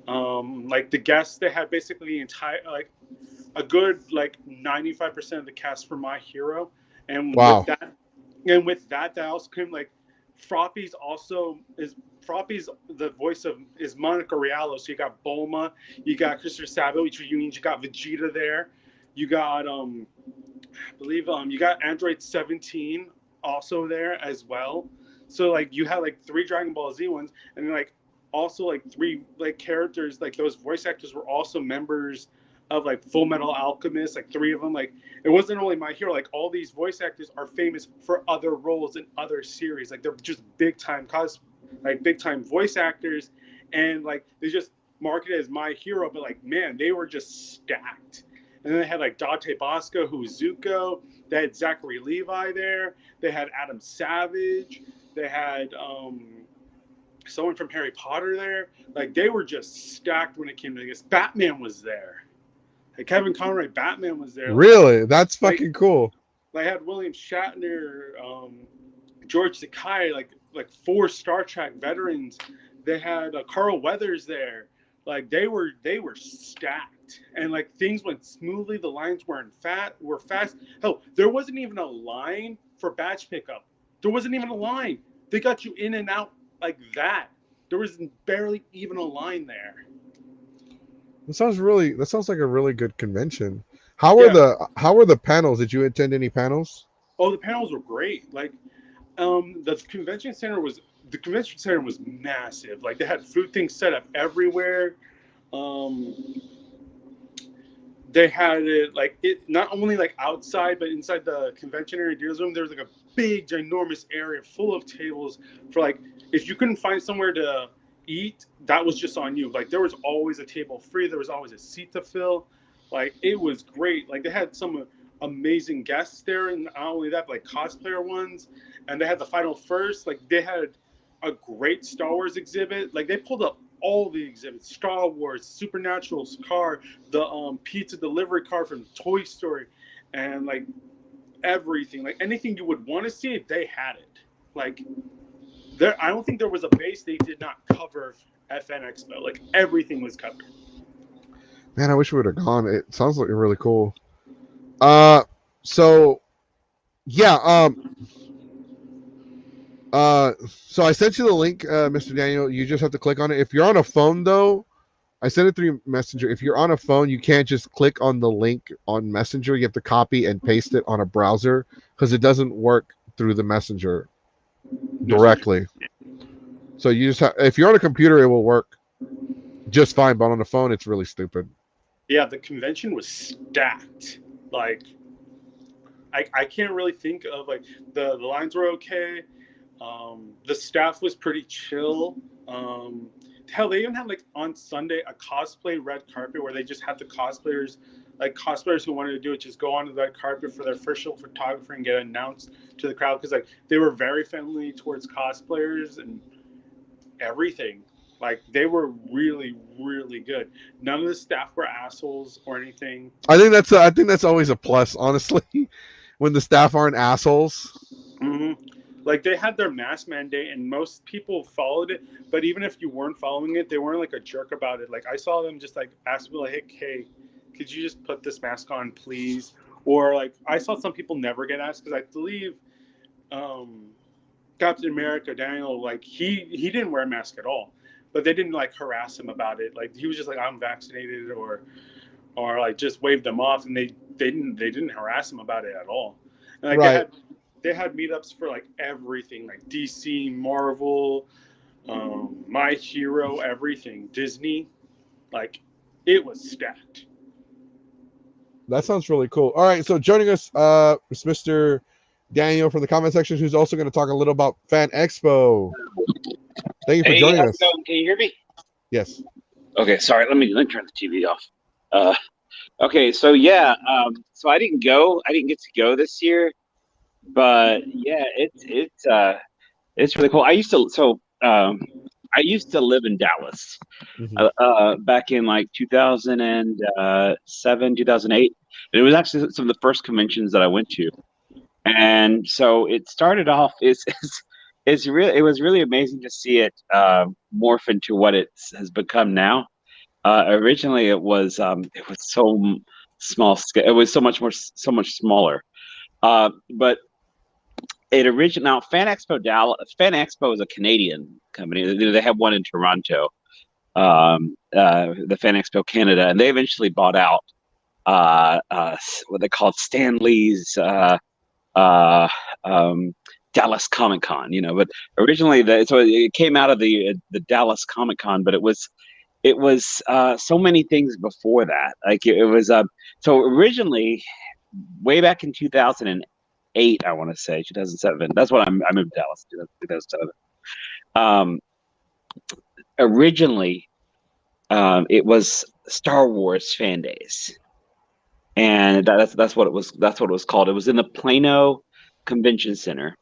Like the guests, they had basically the entire like a good like 95% of the cast for My Hero, and with Wow. that, that also came like Froppy's the voice of is Monica Riallo. So you got Bulma, you got Christopher Sabat reunions, you got Vegeta there, you got I believe you got Android 17 also there as well. So like you had like 3 Dragon Ball Z ones, and then like also like 3 like characters, like those voice actors were also members of like Full Metal Alchemist, like 3 of them. Like it wasn't only My Hero. Like all these voice actors are famous for other roles in other series. Like they're just big time voice actors, and like they just marketed as My Hero, but like man, they were just stacked. And then they had like Dante Bosco, who's Zuko. They had Zachary Levi there. They had Adam Savage. They had someone from Harry Potter there. Like they were just stacked when it came to this. Batman was there. Like Kevin Conroy, Batman was there. Really? That's fucking cool. They had William Shatner, George Takei, like 4 Star Trek veterans. They had Carl Weathers there. Like they were stacked, and like things went smoothly. The lines were fast. Hell, there wasn't even a line for batch pickup. There wasn't even a line. They got you in and out like that. There was barely even a line there. That sounds like a really good convention. How were the panels? Did you attend any panels? Oh, the panels were great. Like the convention center was massive. Like they had food things set up everywhere. They had it not only like outside, but inside the convention area deals room. There was like a big, ginormous area full of tables for like if you couldn't find somewhere to eat, that was just on you. Like there was always a table free. There was always a seat to fill. Like it was great. Like they had some amazing guests there, and not only that, but like cosplayer ones. And they had the Final First. Like they had a great Star Wars exhibit. Like they pulled up all the exhibits: Star Wars, Supernatural's car, the pizza delivery car from Toy Story, and like everything. Like anything you would want to see, they had it. Like I don't think there was a base they did not cover FN Expo. Like everything was covered. Man, I wish we would have gone. It sounds like really cool. So yeah, so I sent you the link, Mr. Daniel. You just have to click on it. If you're on a phone, though, I sent it through Messenger. If you're on a phone, you can't just click on the link on Messenger. You have to copy and paste it on a browser because it doesn't work through the Messenger directly. So you just have, if you're on a computer, it will work just fine, but on the phone, it's really stupid. Yeah, the convention was stacked. Like, I can't really think of like the lines were okay. The staff was pretty chill. Hell, they even had like on Sunday a cosplay red carpet where they just had the cosplayers who wanted to do it just go onto the red carpet for their official photography and get announced to the crowd because like they were very friendly towards cosplayers and everything. Like they were really, really good. None of the staff were assholes or anything. I think that's always a plus, honestly, when the staff aren't assholes. Mm-hmm. Like they had their mask mandate, and most people followed it. But even if you weren't following it, they weren't like a jerk about it. Like I saw them just like ask me like, "Hey, could you just put this mask on, please?" Or like I saw some people never get asked because I believe Captain America Daniel, like he didn't wear a mask at all. But they didn't like harass him about it. Like he was just like, I'm vaccinated, or like just waved them off, and they didn't harass him about it at all. And like right. they had meetups for like everything, like DC, Marvel, My Hero, everything, Disney. Like it was stacked. That sounds really cool. All right, so joining us is Mr. Daniel from the comment section, who's also going to talk a little about Fan Expo. Thank you for joining us. Can you hear me? Yes. Okay, sorry. Let me turn the TV off. Okay, so yeah, so I didn't go. I didn't get to go this year, but yeah, it's really cool. I used to live in Dallas back in like 2007, 2008. And it was actually some of the first conventions that I went to, and so it started off. It was really amazing to see it morph into what it has become now. Originally, it was so small scale. It was so much smaller. But now Fan Expo Dallas. Fan Expo is a Canadian company. They have one in Toronto, the Fan Expo Canada, and they eventually bought out what they called Stanley's. Dallas Comic Con, but originally so it came out of the Dallas Comic Con, but it was so many things before that. Like it was so originally way back in 2008, I want to say 2007. That's when I moved to Dallas, 2007. Originally, it was Star Wars Fan Days, and that's what it was. That's what it was called. It was in the Plano Convention Center,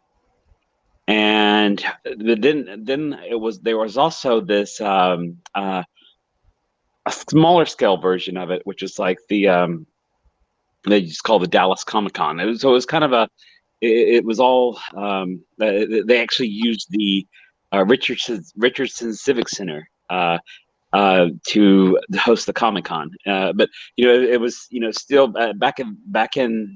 and then there was also this a smaller scale version of it, which is like they just call the Dallas Comic Con. So it was kind of it was all they actually used the Richardson Civic Center to host the Comic Con. But it was still back in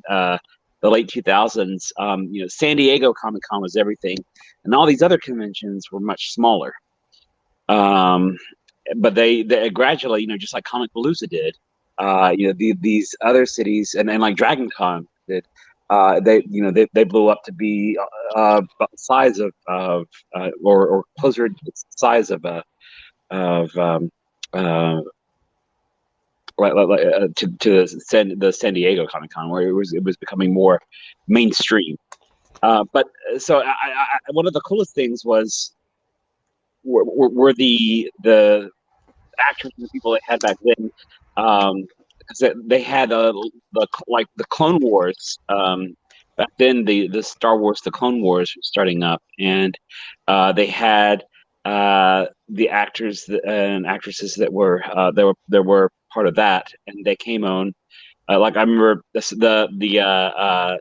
the late 2000s. San Diego Comic Con was everything, and all these other conventions were much smaller. But they gradually, just like Comic Palooza did, these other cities and like Dragon Con did, they blew up to be size of or closer to the size of to the San Diego Comic Con, where it was becoming more mainstream. But so one of the coolest things were the actors and the people they had back then, because they had the Clone Wars. Back then, the Star Wars, the Clone Wars was starting up, and they had the actors and actresses that were part of that, and they came on. Like I remember the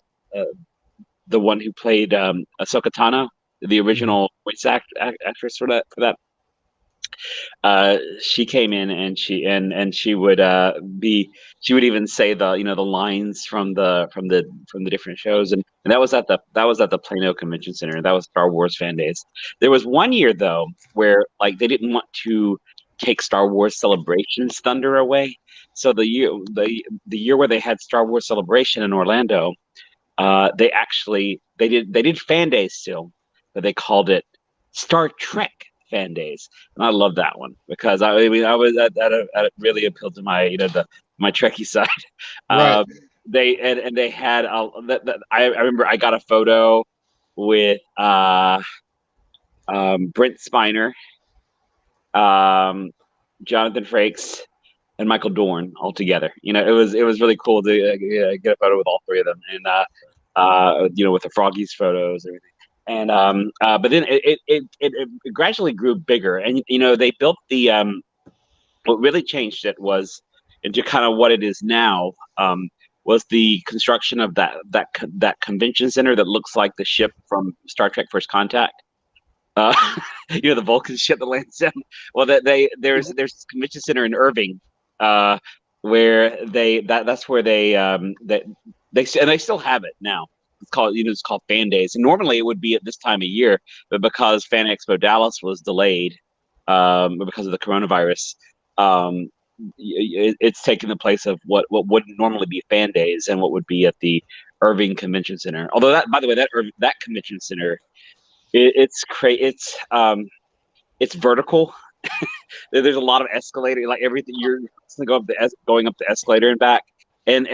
one who played Ahsoka Tano, the original voice actress for that. She came in and she would she would even say the the lines from the different shows, and that was at the Plano Convention Center. That was Star Wars Fan Days. There was one year though where like they didn't want to take Star Wars Celebration's thunder away, so the year where they had Star Wars Celebration in Orlando, they did Fan Days still, but they called it Star Trek Fan Days, and I love that one because I mean I was that really appealed to my my Trekkie side. Right. They had I remember I got a photo with Brent Spiner, Jonathan Frakes, and Michael Dorn all together. It was really cool to get a photo with all three of them, and with the Froggies photos and everything. And but then it gradually grew bigger, and they built the what really changed it was into kind of what it is now, was the construction of that convention center that looks like the ship from Star Trek First Contact. The Vulcan ship that lands down. Well, there's this convention center in Irving, where that's where they and they still have it now. It's called Fan Days, and normally it would be at this time of year, but because Fan Expo Dallas was delayed because of the coronavirus, it's taken the place of what would normally be Fan Days and what would be at the Irving Convention Center. Although that, by the way, that convention center, it's vertical. There's a lot of escalator, like everything. You're going up the escalator and back, and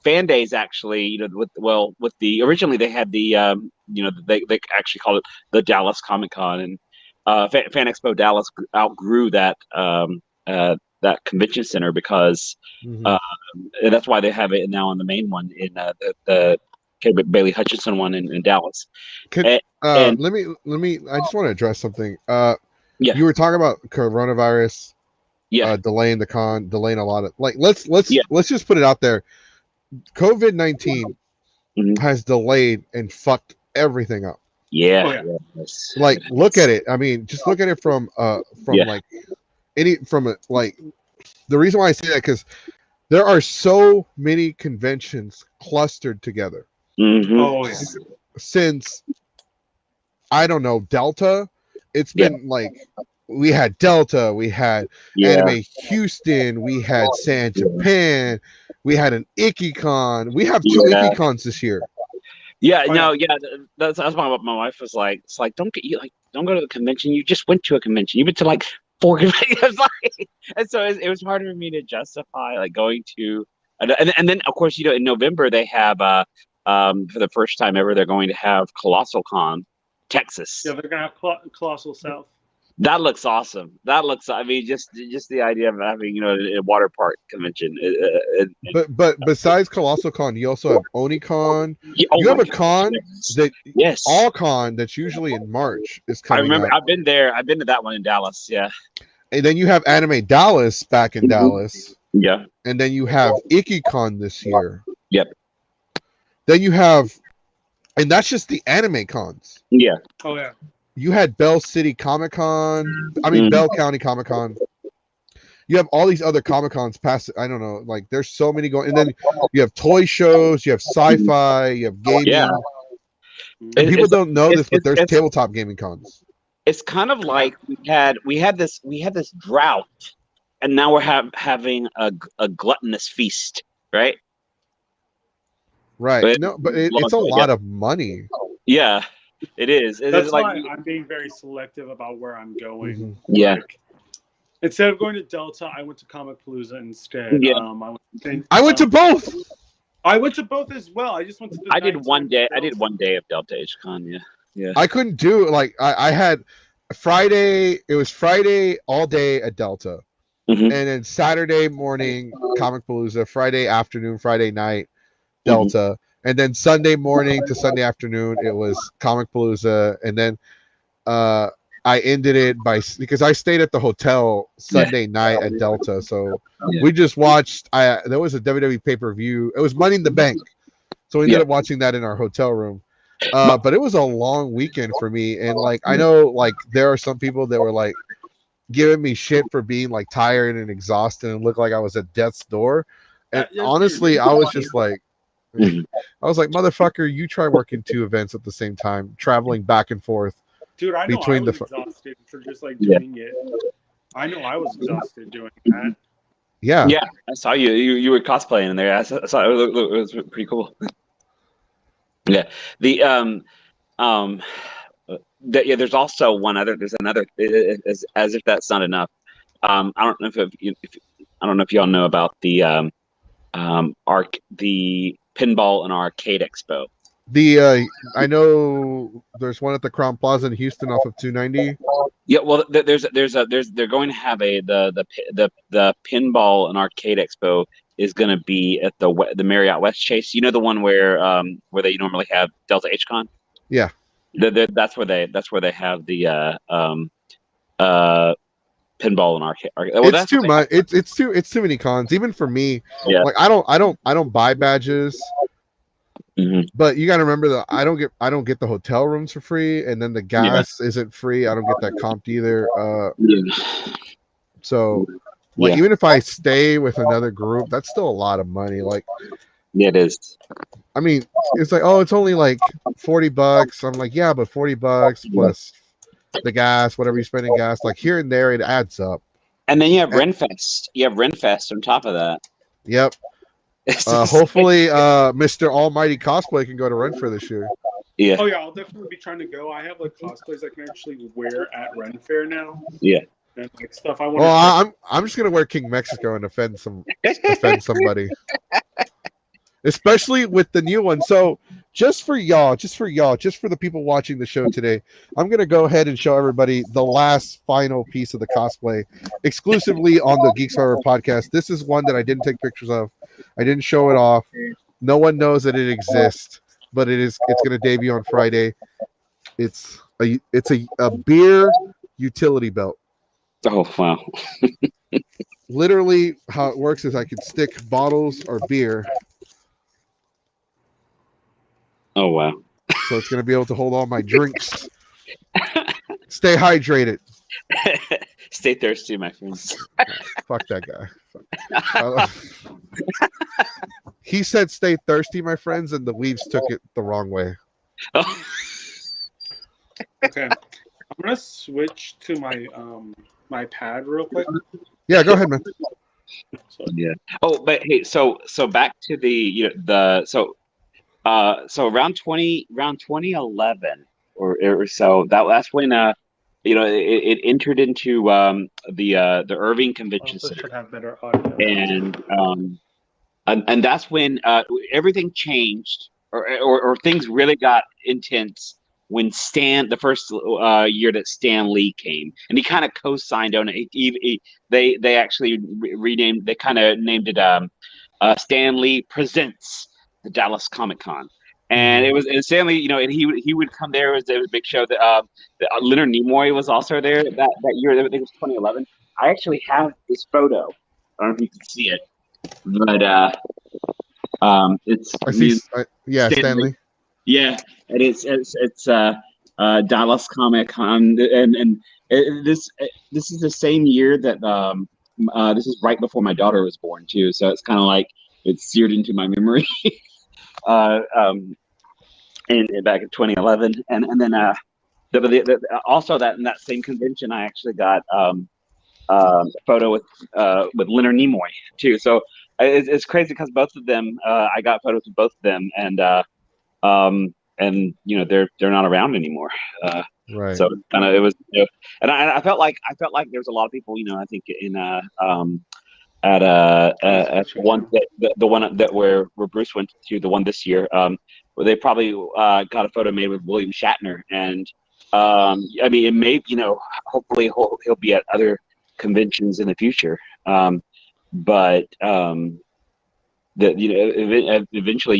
Fan Days actually, with the originally they had the they actually called it the Dallas Comic Con, and Fan Expo Dallas outgrew that that convention center because and that's why they have it now on the main one in the Bailey Hutchinson one in Dallas. Let me. I just want to address something. You were talking about coronavirus. Delaying the con, delaying a lot of let's just put it out there. COVID-19 has delayed and fucked everything up. Look at it. I mean, just look at it from the reason why I say that, because there are so many conventions clustered together. Since I don't know, Delta, it's been we had Delta, we had Anime Houston, we had San Japan, we had an IkiCon. We have two IkiCons this year. Yeah, Oh, no, yeah. yeah. That's my wife was like, it's like don't go to the convention. You just went to a convention. You've been to like four conventions, like, and so it was hard for me to justify like going to, and then of course in November they have for the first time ever they're going to have Colossal Con, Yeah, Texas. they're gonna have Colossal South. That looks awesome. That looks. I mean, just the idea of having a water park convention. But besides Colossal Con, you also have OniCon. Oh You have my a gosh! con Yes, that yes. All Con that's usually in March is I coming remember. up, I've been there. I've been to that one in Dallas. Yeah. and then you have Anime Dallas back in Mhm. Dallas, Yeah. and then you have IkiCon this year. Yep. Then you have, and that's just the anime cons. Yeah. Oh yeah. You had Bell City Comic Con. I mean Mm. Bell County Comic Con. You have all these other Comic Cons past. I don't know. Like there's so many going, and then you have toy shows. You have sci-fi. You have Yeah. gaming. And Mhm. people It's don't know it's this, but it's there's it's tabletop gaming cons. it's kind of like we had this drought, and now we're having a gluttonous feast, right? Right. But, No, but it's a yeah, lot of money. yeah, it is. It is That's like why I'm being very selective about where I'm going. Mhm. yeah, Like, instead of going to Delta, I went to Comic Palooza instead. yeah. I went to both. I went to both as well. I just went to the I did nighttime one day. I did Delta. 1 day of Delta HCon. Yeah, yeah. I couldn't do like I had Friday. It was Friday all day at Delta, Hmm. and then Saturday morning Comic Palooza. Friday afternoon, Friday night Hmm. Delta, and then Sunday morning to Sunday afternoon it was Comic Palooza, and then uh, I ended it because I stayed at the hotel Yeah, Sunday night at Delta, so yeah, we just watched. There was a WWE pay per view. It was Money in the Bank, so we ended yeah. up watching that in our hotel room. But But it was a long weekend for me, and like I know, like there are some people that were like giving me shit for being like tired and exhausted and looked like I was at death's door. And honestly, I was just like, Mhm. I was like, motherfucker, you try working two events at the same time, traveling back and forth Dude, I know I between was the. exhausted for just like Yeah, doing it. I know I was exhausted doing that. Yeah, yeah. I saw you. You were cosplaying in there. I saw it was pretty cool. Yeah. The um. Yeah, there's also one other. There's another. As if that's not enough. I don't know if I don't know if y'all know about the pinball and arcade expo. I know there's one at the Crown Plaza in Houston off of 290. Yeah, well, they're going to have the pinball and arcade expo is going to be at the Marriott West Chase. You know the one where they normally have Delta HCon. Yeah, That's where they have the uh pinball and arcade. Well, it's that's what too they have. much. It's too many cons. Even for me, Yeah. like I don't buy badges. Hmm. But you got to remember that I don't get the hotel rooms for free, and then the Yeah. gas isn't free. I don't get that comped either. Yeah. So like Yeah. even if I stay with another group, that's still a lot of money. Like Yeah, it is. I mean, it's like, oh, it's only like $40. I'm like, yeah, but $40 plus the gas, whatever you spend in gas, like here and there, it adds up. And then you have And, Renfest. You have Renfest on top of that. yep. It's just, Hopefully, Mr. Almighty Cosplay can go to Renfair this year. yeah. Oh yeah, I'll definitely be trying to go. I have like cosplays I can actually wear at Ren Fair now, Yeah. and like stuff I want Well, to. I'm just gonna wear King Mexico and offend somebody, especially with the new one. So just for the people watching the show today, I'm gonna go ahead and show everybody the last final piece of the cosplay, exclusively on the Geeks Forever podcast. This is one that I didn't take pictures of. I didn't show it off. No one knows that it exists, but it's gonna debut on Friday. It's a beer utility belt. Oh wow. Literally, how it works is I can stick bottles or beer, Oh wow. so it's gonna be able to hold all my drinks. Stay hydrated. Stay thirsty, my friends. Fuck that guy. He said stay thirsty, my friends, and the Weaves took it the wrong way. Oh. Okay, I'm gonna switch to my pad real quick. Yeah, go ahead, man. So, Yeah. Oh, but hey, so back to the So around 2011 or so, that's when it entered into the Irving Convention Also, Center, should have better audio. and that's when everything changed, or things really got intense when the first year that Stan Lee came, and he kind of co-signed on it. They actually renamed, they kind of named it Stan Lee Presents the Dallas Comic Con. And and Stan Lee, and he would come there. It was a big show. Leonard Nimoy was also there that year. I think it was 2011. I actually have this photo. I don't know if you can see it, but it's I see. he's Yeah, Stanley. Stanley. Yeah, and it's Dallas Comic Con, and this is the same year that this is right before my daughter was born too, so it's kind of like it's seared into my memory. uh, um, and back in 2011, and then also that in that same convention, I actually got a photo with Leonard Nimoy too. So it's crazy because both of them, I got photos with both of them, and they're not around anymore. Right. So kind of it was, and I felt like there was a lot of people, I think in at the one the one that where Bruce went to, the one this year, where they probably got a photo made with William Shatner, and I mean, it may, hopefully he'll be at other conventions in the future, but that eventually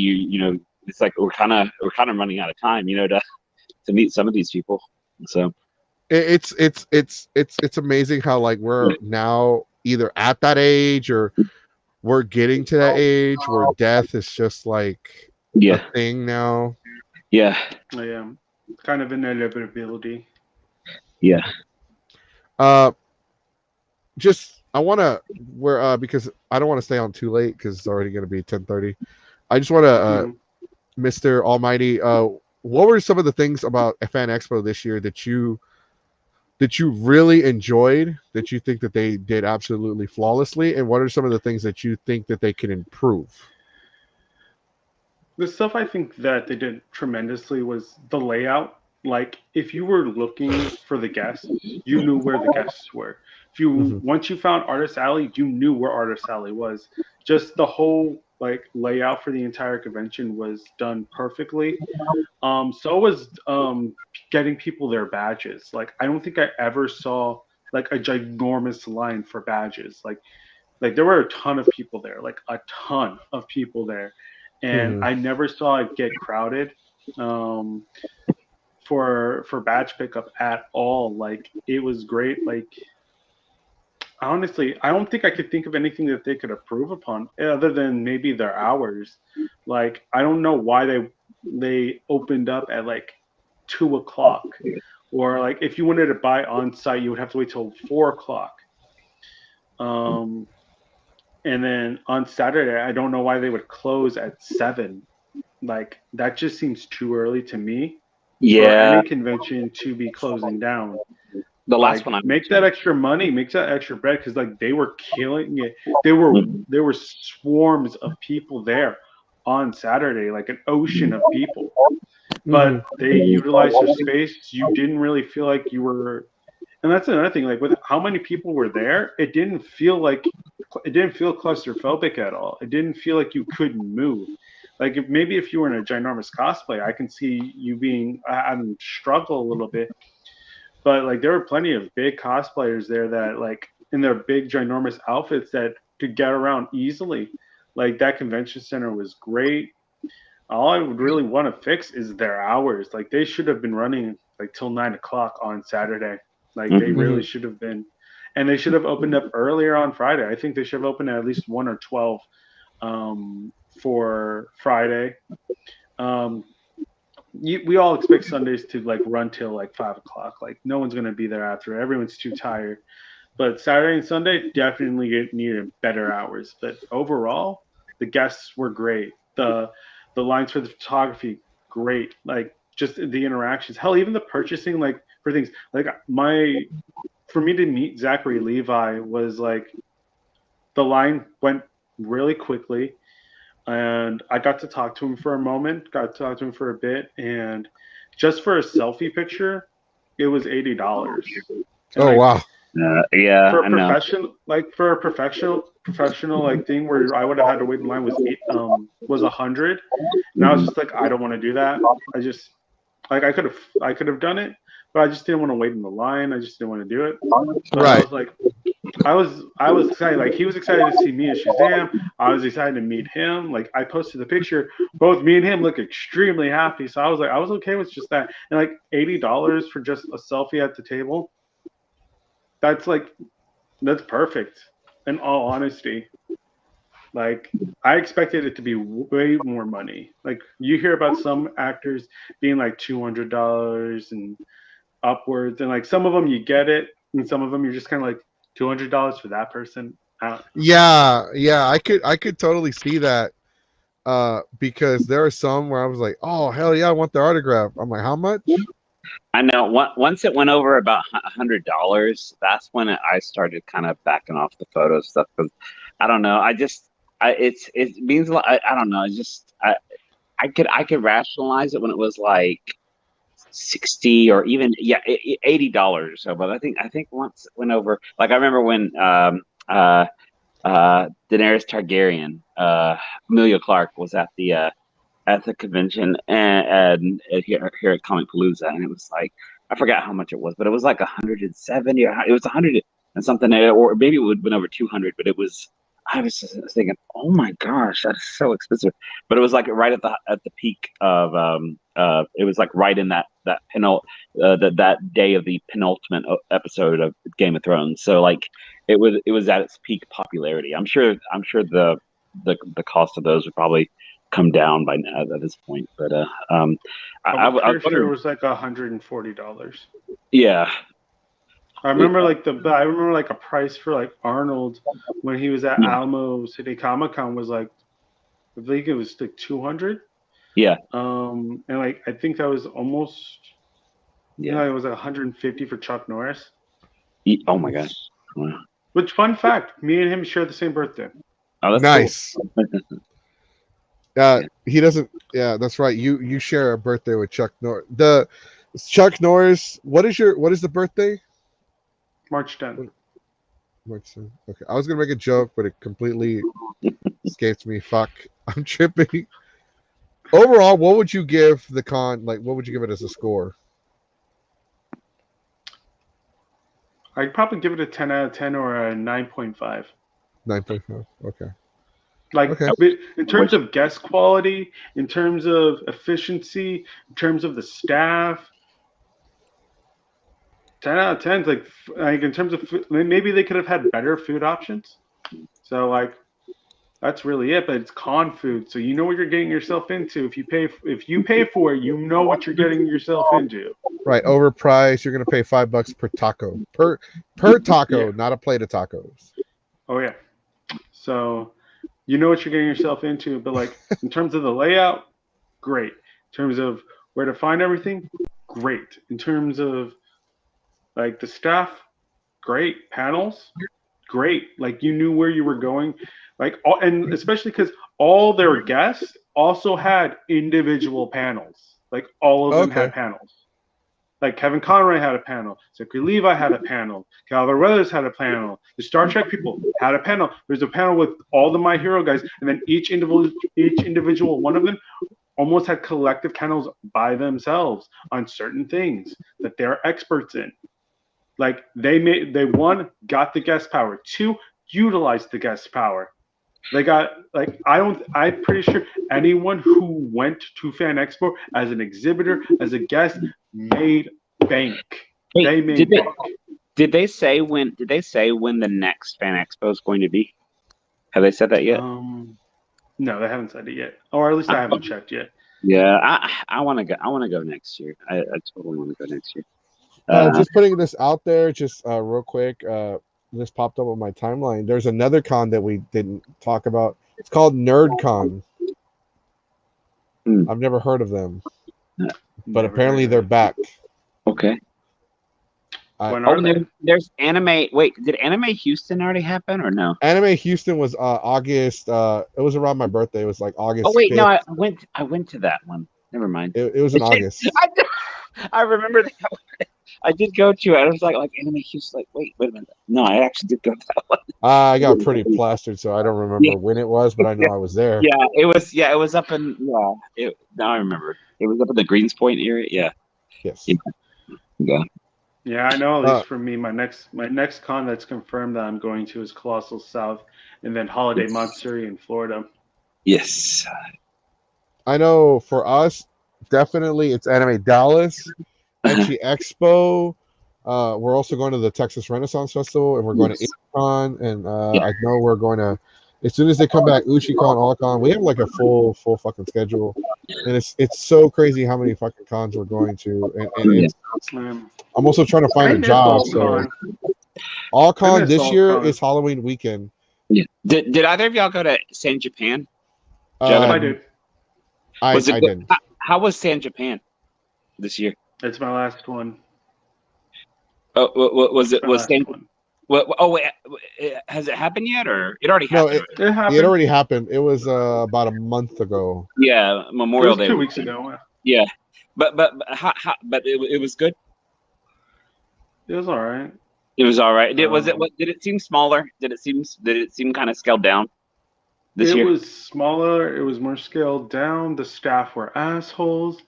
it's like we're kind of running out of time, to meet some of these people. So It's amazing how like we're now either at that age or we're getting to that age where death is just like a yeah, thing now. yeah, Yeah, kind of inevitability. yeah. Uh, just I want to because I don't want to stay on too late because it's already going to be 10:30. I just want to, Mr. Almighty, what were some of the things about Fan Expo this year that you really enjoyed, that you think that they did absolutely flawlessly, and what are some of the things that you think that they can improve? The stuff I think that they did tremendously was the layout. Like, if you were looking for the guests, you knew where the guests were. If you Once you found Artist Alley, you knew where Artist Alley was. Just the whole like layout for the entire convention was done perfectly. So was getting people their badges. Like, I don't think I ever saw like a ginormous line for badges. Like there were a ton of people there, like a ton of people there, and I never saw it get crowded um, for badge pickup at all. Like, it was great. Like, honestly, I don't think I could think of anything that they could improve upon other than maybe their hours. Like, I don't know why they opened up at like 2 o'clock, or like if you wanted to buy on site, you would have to wait till 4 o'clock. Um, And then on Saturday, I don't know why they would close at 7. Like, that just seems too early to me for Yeah, any convention to be closing down. the last Like, one I went make that extra money, make that extra bread, because like they were killing it. There were swarms of people there on Saturday, like an ocean of people. But they utilized your space. You didn't really feel like you were, and that's another thing. Like, with how many people were there, it didn't feel claustrophobic at all. It didn't feel like you couldn't move. Like, if you were in a ginormous cosplay, I can see you being having struggle a little bit. But like, there were plenty of big cosplayers there that, like, in their big ginormous outfits, that could get around easily. Like, that convention center was great. All I would really want to fix is their hours. Like, they should have been running like till 9 o'clock on Saturday. Like, they really should have been, and they should have opened up earlier on Friday. I think they should have opened at least 1 or 12 for Friday. Um, we all expect Sundays to like run till like 5 o'clock. Like, no one's gonna be there after. Everyone's too tired. But Saturday and Sunday definitely needed better hours. But overall, the guests were great. The lines for the photography, great. Like, just the interactions. Hell, even the purchasing, like, for things like for me to meet Zachary Levi was like, the line went really quickly. and I got to talk to him for a moment, got to talk to him for a bit, and just for a selfie picture, it was $80. And Oh like wow. Yeah, for a I know. professional like thing where I would have had to wait in line was 100, and I was Mhm. just like, I don't want to do that. I just like I could have done it, but I just didn't want to wait in the line. I just didn't want to do it. But I Right. was like, I was excited. Like he was excited to see me as Shazam. I was excited to meet him. Like I posted the picture. Both me and him look extremely happy. So I was like, I was okay with just that. And like $80 for just a selfie at the table. That's like that's perfect. In all honesty, like I expected it to be way more money. Like you hear about some actors being like $200 and upwards, and like some of them you get it, and some of them you're just kind of like $200 for that person. I don't, Yeah, yeah, I could totally see that. Because there are some where I was like, oh hell yeah, I want the autograph. I'm like, how much? I know. Once it went over about $100, that's when I started kind of backing off the photo stuff because I don't know. It means a lot. I don't know. I could rationalize it when it was like 60 or even $80 or so. But I think once it went over, like I remember when Daenerys Targaryen, Amelia Clark was at the convention and here at Comic Palooza, and it was like I forgot how much it was, but it was like 170 or it was 100 and something, or maybe it would have been over 200, but it was. I was just thinking, oh my gosh, that's so expensive. But it was like right at the peak of it was like right in that day of the penultimate episode of Game of Thrones. So like it was at its peak popularity. I'm sure the cost of those would probably come down by now at this point. But I I'm was pretty sure it wondering, was like $140. yeah, I remember like a price for like Arnold when he was at yeah, Alamo City Comic Con was like I think it was like 200. yeah, And like I think that was almost yeah. it was like 150 for Chuck Norris. Oh my gosh. Wow. Which fun fact, me and him share the same birthday. Oh, that's cool. Nice. Yeah. He doesn't. Yeah, that's right. You share a birthday with Chuck Norris. The Chuck Norris. What is the birthday? March 10th. March 10th. Okay, I was gonna make a joke, but it completely escaped me. Fuck, I'm tripping. Overall, what would you give the con? Like, what would you give it as a score? I'd probably give it a 10 out of 10 or a 9.5. 9.5. Okay. Like Okay. in terms of guest quality, in terms of efficiency, in terms of the staff, 10 out of 10 is like in terms of maybe they could have had better food options. So like that's really it. But it's con food, so you know what you're getting yourself into. If you pay for it, you know what you're getting yourself into. Right. Overpriced. You're gonna pay $5 per taco. Per Yeah. taco, not a plate of tacos. Oh yeah. So you know what you're getting yourself into. But like in terms of the layout, great. In terms of where to find everything, great. In terms of like the staff, great. Panels, great. Like you knew where you were going. And especially because all their guests also had individual panels. Like all of them Okay. had panels. Like Kevin Conroy had a panel, Zachary Levi had a panel, Calvin Weathers had a panel, the Star Trek people had a panel. There's a panel with all the My Hero guys, and then each individual one of them almost had collective panels by themselves on certain things that they're experts in. Like they one got the guest power, two utilized the guest power. They got like I'm pretty sure anyone who went to Fan Expo as an exhibitor, as a guest, made bank. Hey, They did made they bank. did they say when the next Fan Expo is going to be? Have they said that yet? No, they haven't said it yet, or at least I haven't checked yet. Yeah, I want to go. I want to go next year. I totally want to go next year. Just putting this out there, just real quick. This popped up on my timeline. There's another con that we didn't talk about. It's called NerdCon. Hmm. I've never heard of them, but Never apparently heard of they're it. back. Okay. When are they? There's Anime. Wait, did Anime Houston already happen or no? Anime Houston was August. It was around my birthday. It was like Oh August wait, no, 5th. I went to that one. Never mind. It was in August. I remember that one. I did go to it. I was like Anime Houston. Like, wait a minute. No, I actually did go to that one. I got pretty plastered, so I don't remember when it was, but I know I was there. Yeah, it was. Yeah, it was up in. Yeah, now I remember. It was up in the Greens Point area. Yeah. Yes. Yeah. Yeah, I know. At least for me, my next con that's confirmed that I'm going to is Colossal South, and then Holiday Matsuri in Florida. Yes. I know for us, definitely it's Anime Dallas, Etchi Expo. We're also going to the Texas Renaissance Festival, and we're going to InCon, and I know we're going to. As soon as they come back, UchiCon, AllCon, we have like a full fucking schedule, and it's so crazy how many fucking cons we're going to, and it's. I'm also trying to find a job, so AllCon this year is Halloween weekend. Yeah. Did either of y'all go to San Japan? I did. I didn't. How was San Japan this year? It's my last one. Oh, was it was San? Wait, has it happened yet, or it already happened? No, it happened. It already happened. It was about a month ago. Yeah, Memorial Day. 2 weeks ago. Yeah, but it was good. It was all right. It was all right. Did it seem smaller? Did it seem kind of scaled down this year? It was smaller. It was more scaled down. The staff were assholes,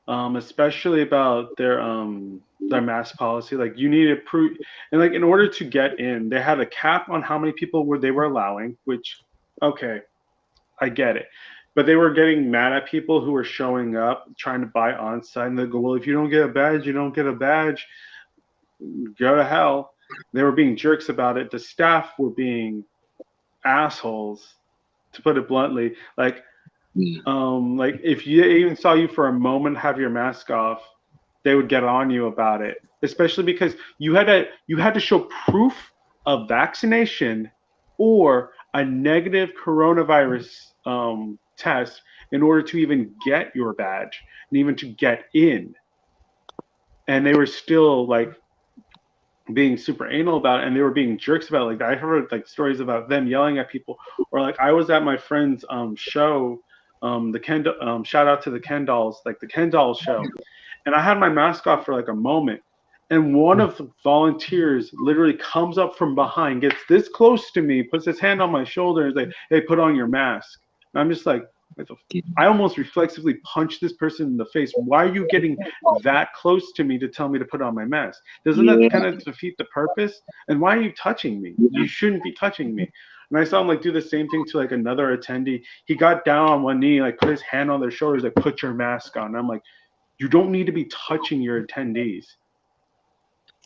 especially about their mask policy. Like you needed proof, and like in order to get in, they had a cap on how many people they were allowing. Which, okay, I get it. But they were getting mad at people who were showing up trying to buy on site, and they go, "Well, if you don't get a badge, you don't get a badge. Go to hell." They were being jerks about it. The staff were being assholes, to put it bluntly. Like if you even saw you for a moment have your mask off, they would get on you about it. Especially because you had to show proof of vaccination or a negative coronavirus test in order to even get your badge and even to get in. And they were still like being super anal about it, and they were being jerks about it. Like I heard like stories about them yelling at people, or like I was at my friend's show, the Ken shout out to the Ken Dolls, like the Ken Dolls show, and I had my mask off for like a moment, and one of the volunteers literally comes up from behind, gets this close to me, puts his hand on my shoulder, and is like, "Hey, put on your mask." And I'm just like, I almost reflexively punched this person in the face. Why are you getting that close to me to tell me to put on my mask? Doesn't that kind of defeat the purpose? And why are you touching me? You shouldn't be touching me. And I saw him like do the same thing to like another attendee. He got down on one knee, like put his hand on their shoulders, like put your mask on. And I'm like, you don't need to be touching your attendees.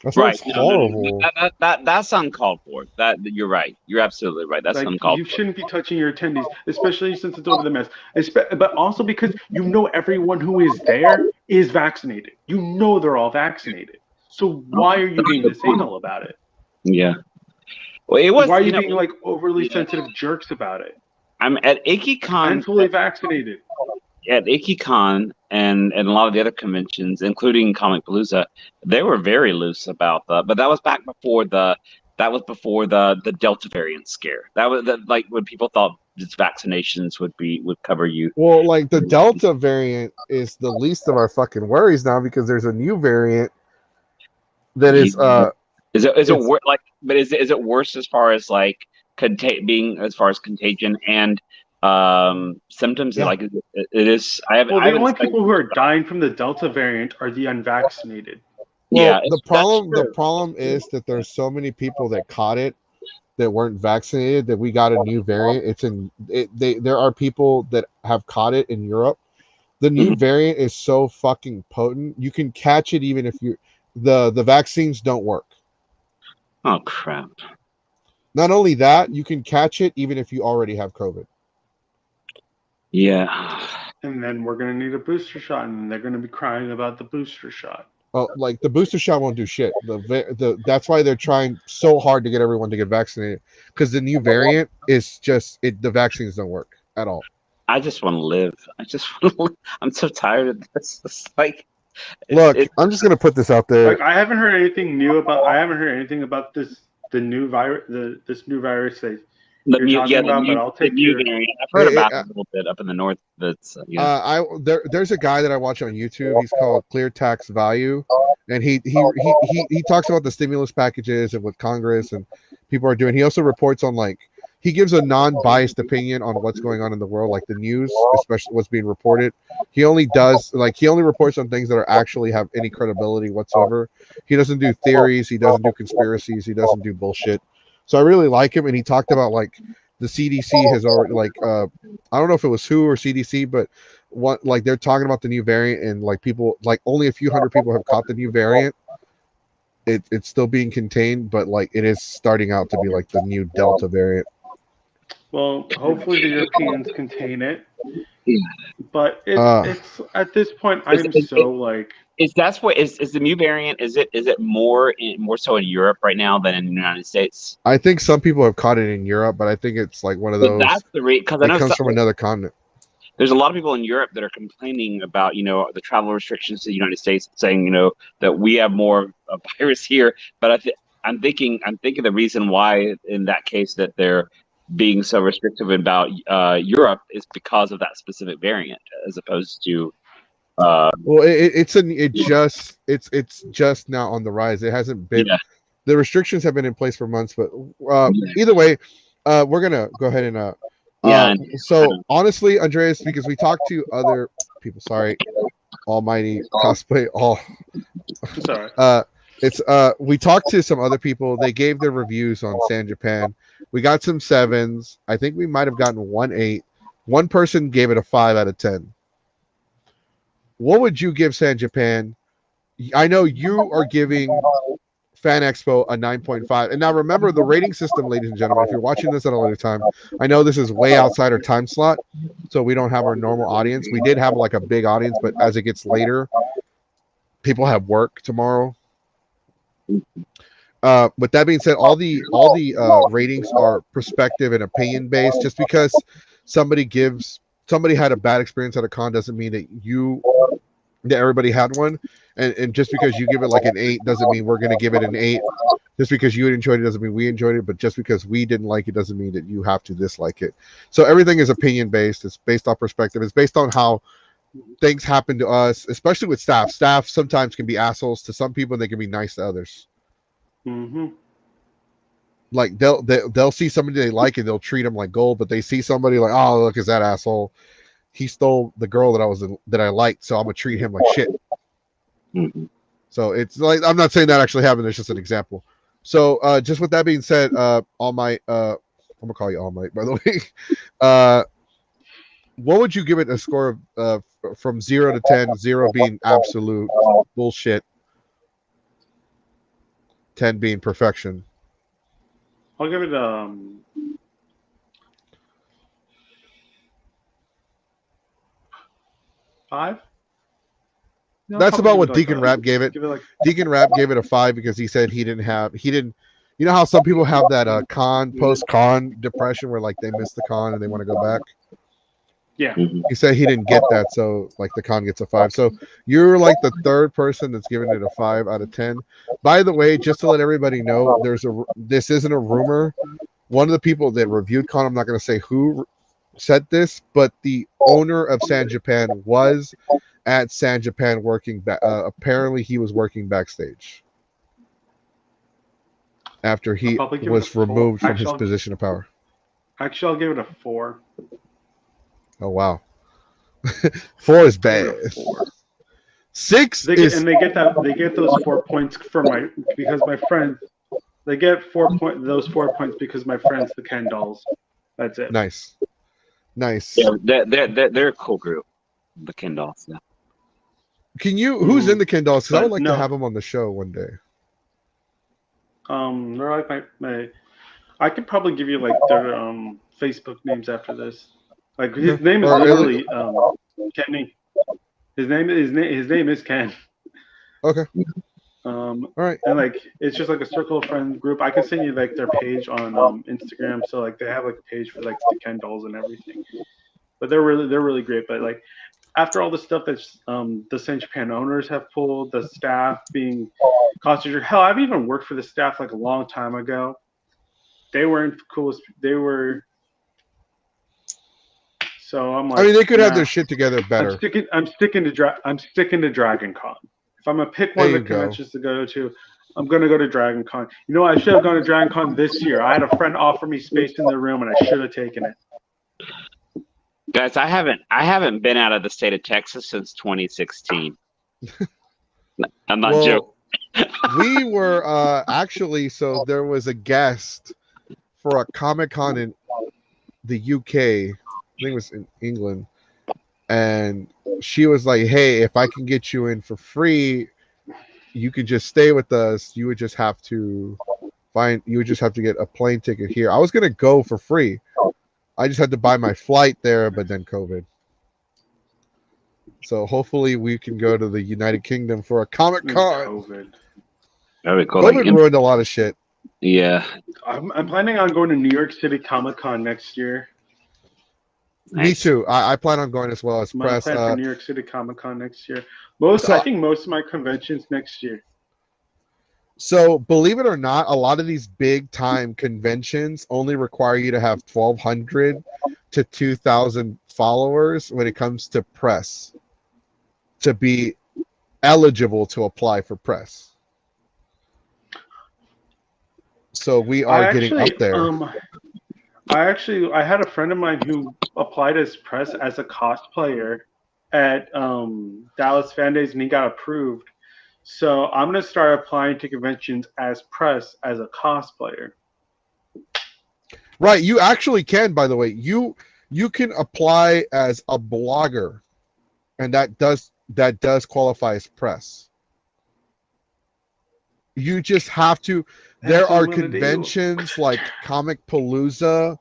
That's right. Horrible. No. That's uncalled for. That you're right. You're absolutely right. That's like, uncalled for. You shouldn't be touching your attendees, especially since it's over the mask. But also because you know everyone who is there is vaccinated. You know they're all vaccinated. So why are you being this anal about it? Yeah. Well, it was. Why are you being like overly sensitive jerks about it? I'm at IkiCon. I'm fully vaccinated. At IkiCon and a lot of the other conventions, including Comic Palooza, they were very loose about that. But that was back before the Delta variant scare. That was like when people thought just vaccinations would cover you. Well, like the Delta variant is the least of our fucking worries now because there's a new variant that is it worse as far as like as far as contagion and symptoms? Yeah. Like it is. The only people who are dying from the Delta variant are the unvaccinated. Well, the problem is that there's so many people that caught it that weren't vaccinated that we got a new variant. There are people that have caught it in Europe. The new variant is so fucking potent. You can catch it even if the vaccines don't work. Oh crap. Not only that, you can catch it even if you already have COVID. Yeah. And then we're going to need a booster shot, and they're going to be crying about the booster shot. Well, like the booster shot won't do shit. That's why they're trying so hard to get everyone to get vaccinated, because the new variant is just the vaccines don't work at all. I just want to live. I'm so tired of this. It's like Look, I'm just gonna put this out there. Like, I haven't heard anything new about. I haven't heard anything about the new virus. This new virus that you're talking about. But I'll the take new your. variant. I've heard about it a little bit up in the north. That's There's a guy that I watch on YouTube. He's called Clear Tax Value, and he talks about the stimulus packages and what Congress and people are doing. He also reports on he gives a non-biased opinion on what's going on in the world, like the news, especially what's being reported. He only reports on things that are actually have any credibility whatsoever. He doesn't do theories. He doesn't do conspiracies. He doesn't do bullshit. So I really like him, and he talked about the CDC has already I don't know if it was WHO or CDC, but they're talking about the new variant, and people only a few hundred people have caught the new variant. It's still being contained, but it is starting out to be the new Delta variant. Well, hopefully the Europeans contain it. But it's at this point I am so is the new variant? Is it more so in Europe right now than in the United States? I think some people have caught it in Europe, but I think it's one of those. That's the reason, because I know it comes from another continent. There's a lot of people in Europe that are complaining about the travel restrictions to the United States, saying that we have more of a virus here. But I'm thinking the reason why in that case that they're being so restrictive about Europe is because of that specific variant, as opposed to. Well, it's just now on the rise. It hasn't been. Yeah. The restrictions have been in place for months, but either way, we're gonna go ahead and. So honestly, Andreas, because we talked to other people. Sorry, Almighty cosplay. Sorry. We talked to some other people. They gave their reviews on San Japan. We got some 7s. I think we might have gotten 1 8. One person gave it a 5 out of 10. What would you give San Japan? I know you are giving Fan Expo a 9.5. And now remember the rating system, ladies and gentlemen. If you're watching this at a later time, I know this is way outside our time slot, so we don't have our normal audience. We did have a big audience, but as it gets later, people have work tomorrow. With that being said, all the ratings are perspective and opinion based. Just because somebody had a bad experience at a con doesn't mean that everybody had one. And just because you give it an 8 doesn't mean we're going to give it an 8. Just because you enjoyed it doesn't mean we enjoyed it. But just because we didn't like it doesn't mean that you have to dislike it. So everything is opinion based. It's based on perspective. It's based on how things happen to us, especially with staff. Staff sometimes can be assholes to some people, and they can be nice to others. Mm-hmm. They'll see somebody they like and they'll treat them like gold, but they see somebody oh, look, is that asshole? He stole the girl that I liked, so I'm gonna treat him like shit. Mm-hmm. So it's I'm not saying that actually happened. It's just an example. So just with that being said, All Might, I'm gonna call you All Might, by the way. What would you give it a score of from 0 to 10? 0 being absolute bullshit, 10 being perfection. I'll give it 5. No, that's about what Deacon Rap gave it. Deacon Rap gave it a 5 because he said he didn't. You know how some people have that post-con depression where they miss the con and they want to go back. Yeah. He said he didn't get that, so the con gets a 5. So you're the third person that's given it a 5 out of 10. By the way, just to let everybody know, this isn't a rumor. One of the people that reviewed con, I'm not going to say who said this, but the owner of San Japan was at San Japan working back. Apparently, he was working backstage after he was removed from his position of power. Actually, I'll give it a 4. Oh wow, 4 is bad. 6 is, and they get those 4 points because my friends. They get those 4 points because my friends, the Ken dolls. That's it. Nice. Yeah, they're a cool group, the Ken dolls. Yeah. Can you? Who's in the Ken dolls? Because I would like to have them on the show one day. They're my. I could probably give you their Facebook names after this. His name is literally Kenny. His name is Ken. Okay. All right. And it's just a circle of friends group. I can send you their page on Instagram. So they have a page for the Ken dolls and everything. But they're really great. But after all the stuff that the Saint Japan owners have pulled, the staff being concentrated. Hell, I've even worked for the staff like a long time ago. They weren't the coolest. They were. So I'm I like, mean, they could have their nah. shit together better. I'm sticking to Dragon Con. If I'm gonna pick one There of the you go. conventions to go to, I'm gonna go to Dragon Con. You know, I should have gone to Dragon Con this year. I had a friend offer me space in the room, and I should have taken it. Guys, I haven't been out of the state of Texas since 2016. I'm not joking. We were actually, so there was a guest for a Comic-Con in the UK. I think it was in England. And she was like, hey, if I can get you in for free, you could just stay with us. You would just have to get a plane ticket here. I was going to go for free. I just had to buy my flight there, but then COVID. So hopefully we can go to the United Kingdom for a Comic-Con. COVID. Very cool. COVID ruined a lot of shit. Yeah. I'm planning on going to New York City Comic Con next year. Nice. Me too. I plan on going as well as My press. plan for New York City Comic Con next year. So- I think most of my conventions next year. So believe it or not, a lot of these big time conventions only require you to have 1,200 to 2,000 followers when it comes to press to be eligible to apply for press. So we are getting up there. I had a friend of mine who applied as press as a cosplayer at Dallas Fan Days, and he got approved. So I'm gonna start applying to conventions as press as a cosplayer. Right, you actually can, by the way. You can apply as a blogger, and that does qualify as press. You just have to. There are conventions like Comic Palooza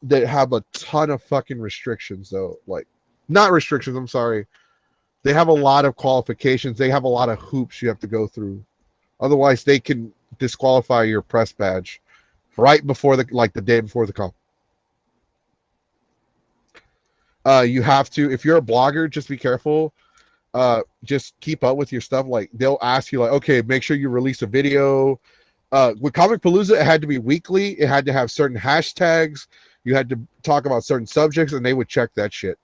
that have a ton of fucking restrictions, though. Like, not restrictions. I'm sorry. They have a lot of qualifications. They have a lot of hoops you have to go through. Otherwise, they can disqualify your press badge right before the day before the con. You have to, if you're a blogger, just be careful. Just keep up with your stuff. Like, they'll ask you, like, okay, make sure you release a video. With Comic Palooza, it had to be weekly. It had to have certain hashtags. You had to talk about certain subjects, and they would check that shit.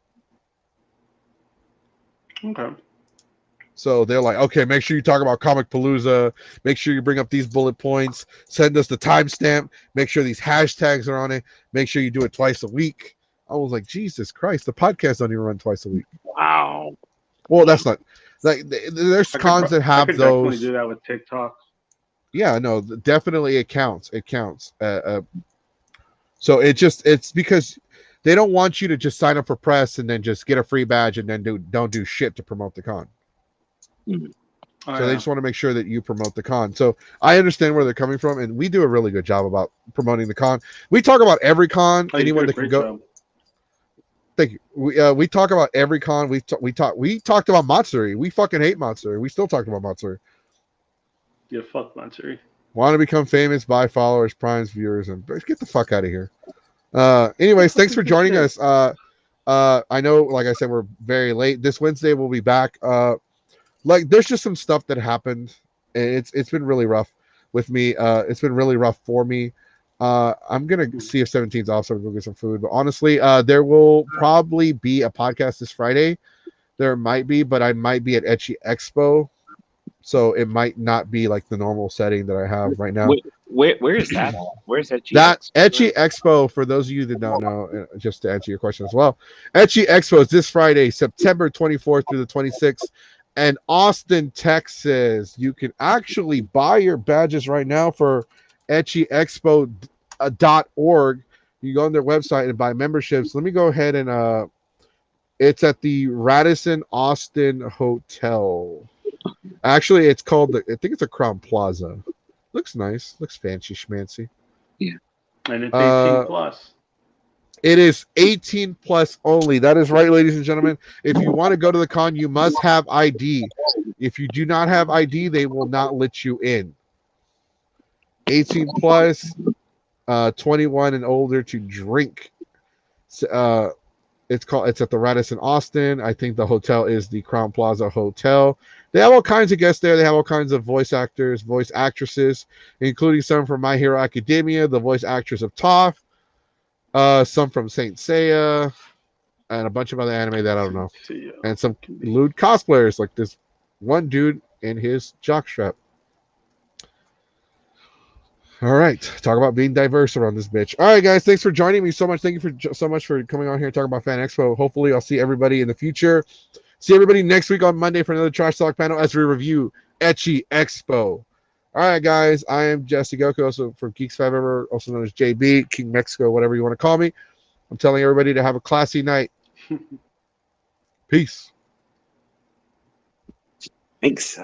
Okay. So they're like, okay, make sure you talk about Comic Palooza. Make sure you bring up these bullet points. Send us the timestamp. Make sure these hashtags are on it. Make sure you do it twice a week. I was like, Jesus Christ, the podcast don't even run twice a week. Wow. Well, that's not like there's cons that have those. Definitely do that with TikTok. Yeah, no, definitely it counts. It counts. So it's because they don't want you to just sign up for press and then just get a free badge and then don't do shit to promote the con. So they just want to make sure that you promote the con. So I understand where they're coming from, and we do a really good job about promoting the con. We talk about every con. Anyone that can go. Job. Thank you. We talk about every con. We talked about Matsuri. We fucking hate Matsuri. We still talked about Matsuri. Yeah, fuck Matsuri. Want to become famous, buy followers, primes, viewers, and get the fuck out of here. Anyways, thanks for joining us. I know, like I said, we're very late. This Wednesday we'll be back. Like, there's just some stuff that happened. It's been really rough with me. It's been really rough for me. I'm gonna see if 17's off, so we'll go get some food. But honestly, there will probably be a podcast this Friday. There might be, but I might be at Ecchi Expo, so it might not be like the normal setting that I have right now. Where is that? Where is Ecchi? That Ecchi Expo, for those of you that don't know, just to answer your question as well, Ecchi Expo is this Friday, September 24th through the 26th, in Austin, Texas. You can actually buy your badges right now for EcchiExpo.org. You go on their website and buy memberships. Let me go ahead and it's at the Radisson Austin Hotel. Actually, it's called I think it's a Crown Plaza. Looks nice. Looks fancy schmancy. Yeah. And it's 18 plus. It is 18 plus only. That is right, ladies and gentlemen. If you want to go to the con, you must have ID. If you do not have ID, they will not let you in. 18 plus, 21 and older to drink. It's at the Radisson Austin. I think the hotel is the Crown Plaza Hotel. They have all kinds of guests there. They have all kinds of voice actors, voice actresses, including some from My Hero Academia, the voice actress of Toph, some from Saint Seiya, and a bunch of other anime that I don't know, and some lewd cosplayers like this one dude in his jockstrap. All right, talk about being diverse around this bitch. All right, guys, thanks for joining me so much. Thank you so much for coming on here and talking about Fan Expo. Hopefully, I'll see everybody in the future. See everybody next week on Monday for another Trash Talk panel as we review Ecchi Expo. All right, guys, I am Jesse Goku, also from Geeks 5 Ever, also known as JB, King Mexico, whatever you want to call me. I'm telling everybody to have a classy night. Peace. Thanks.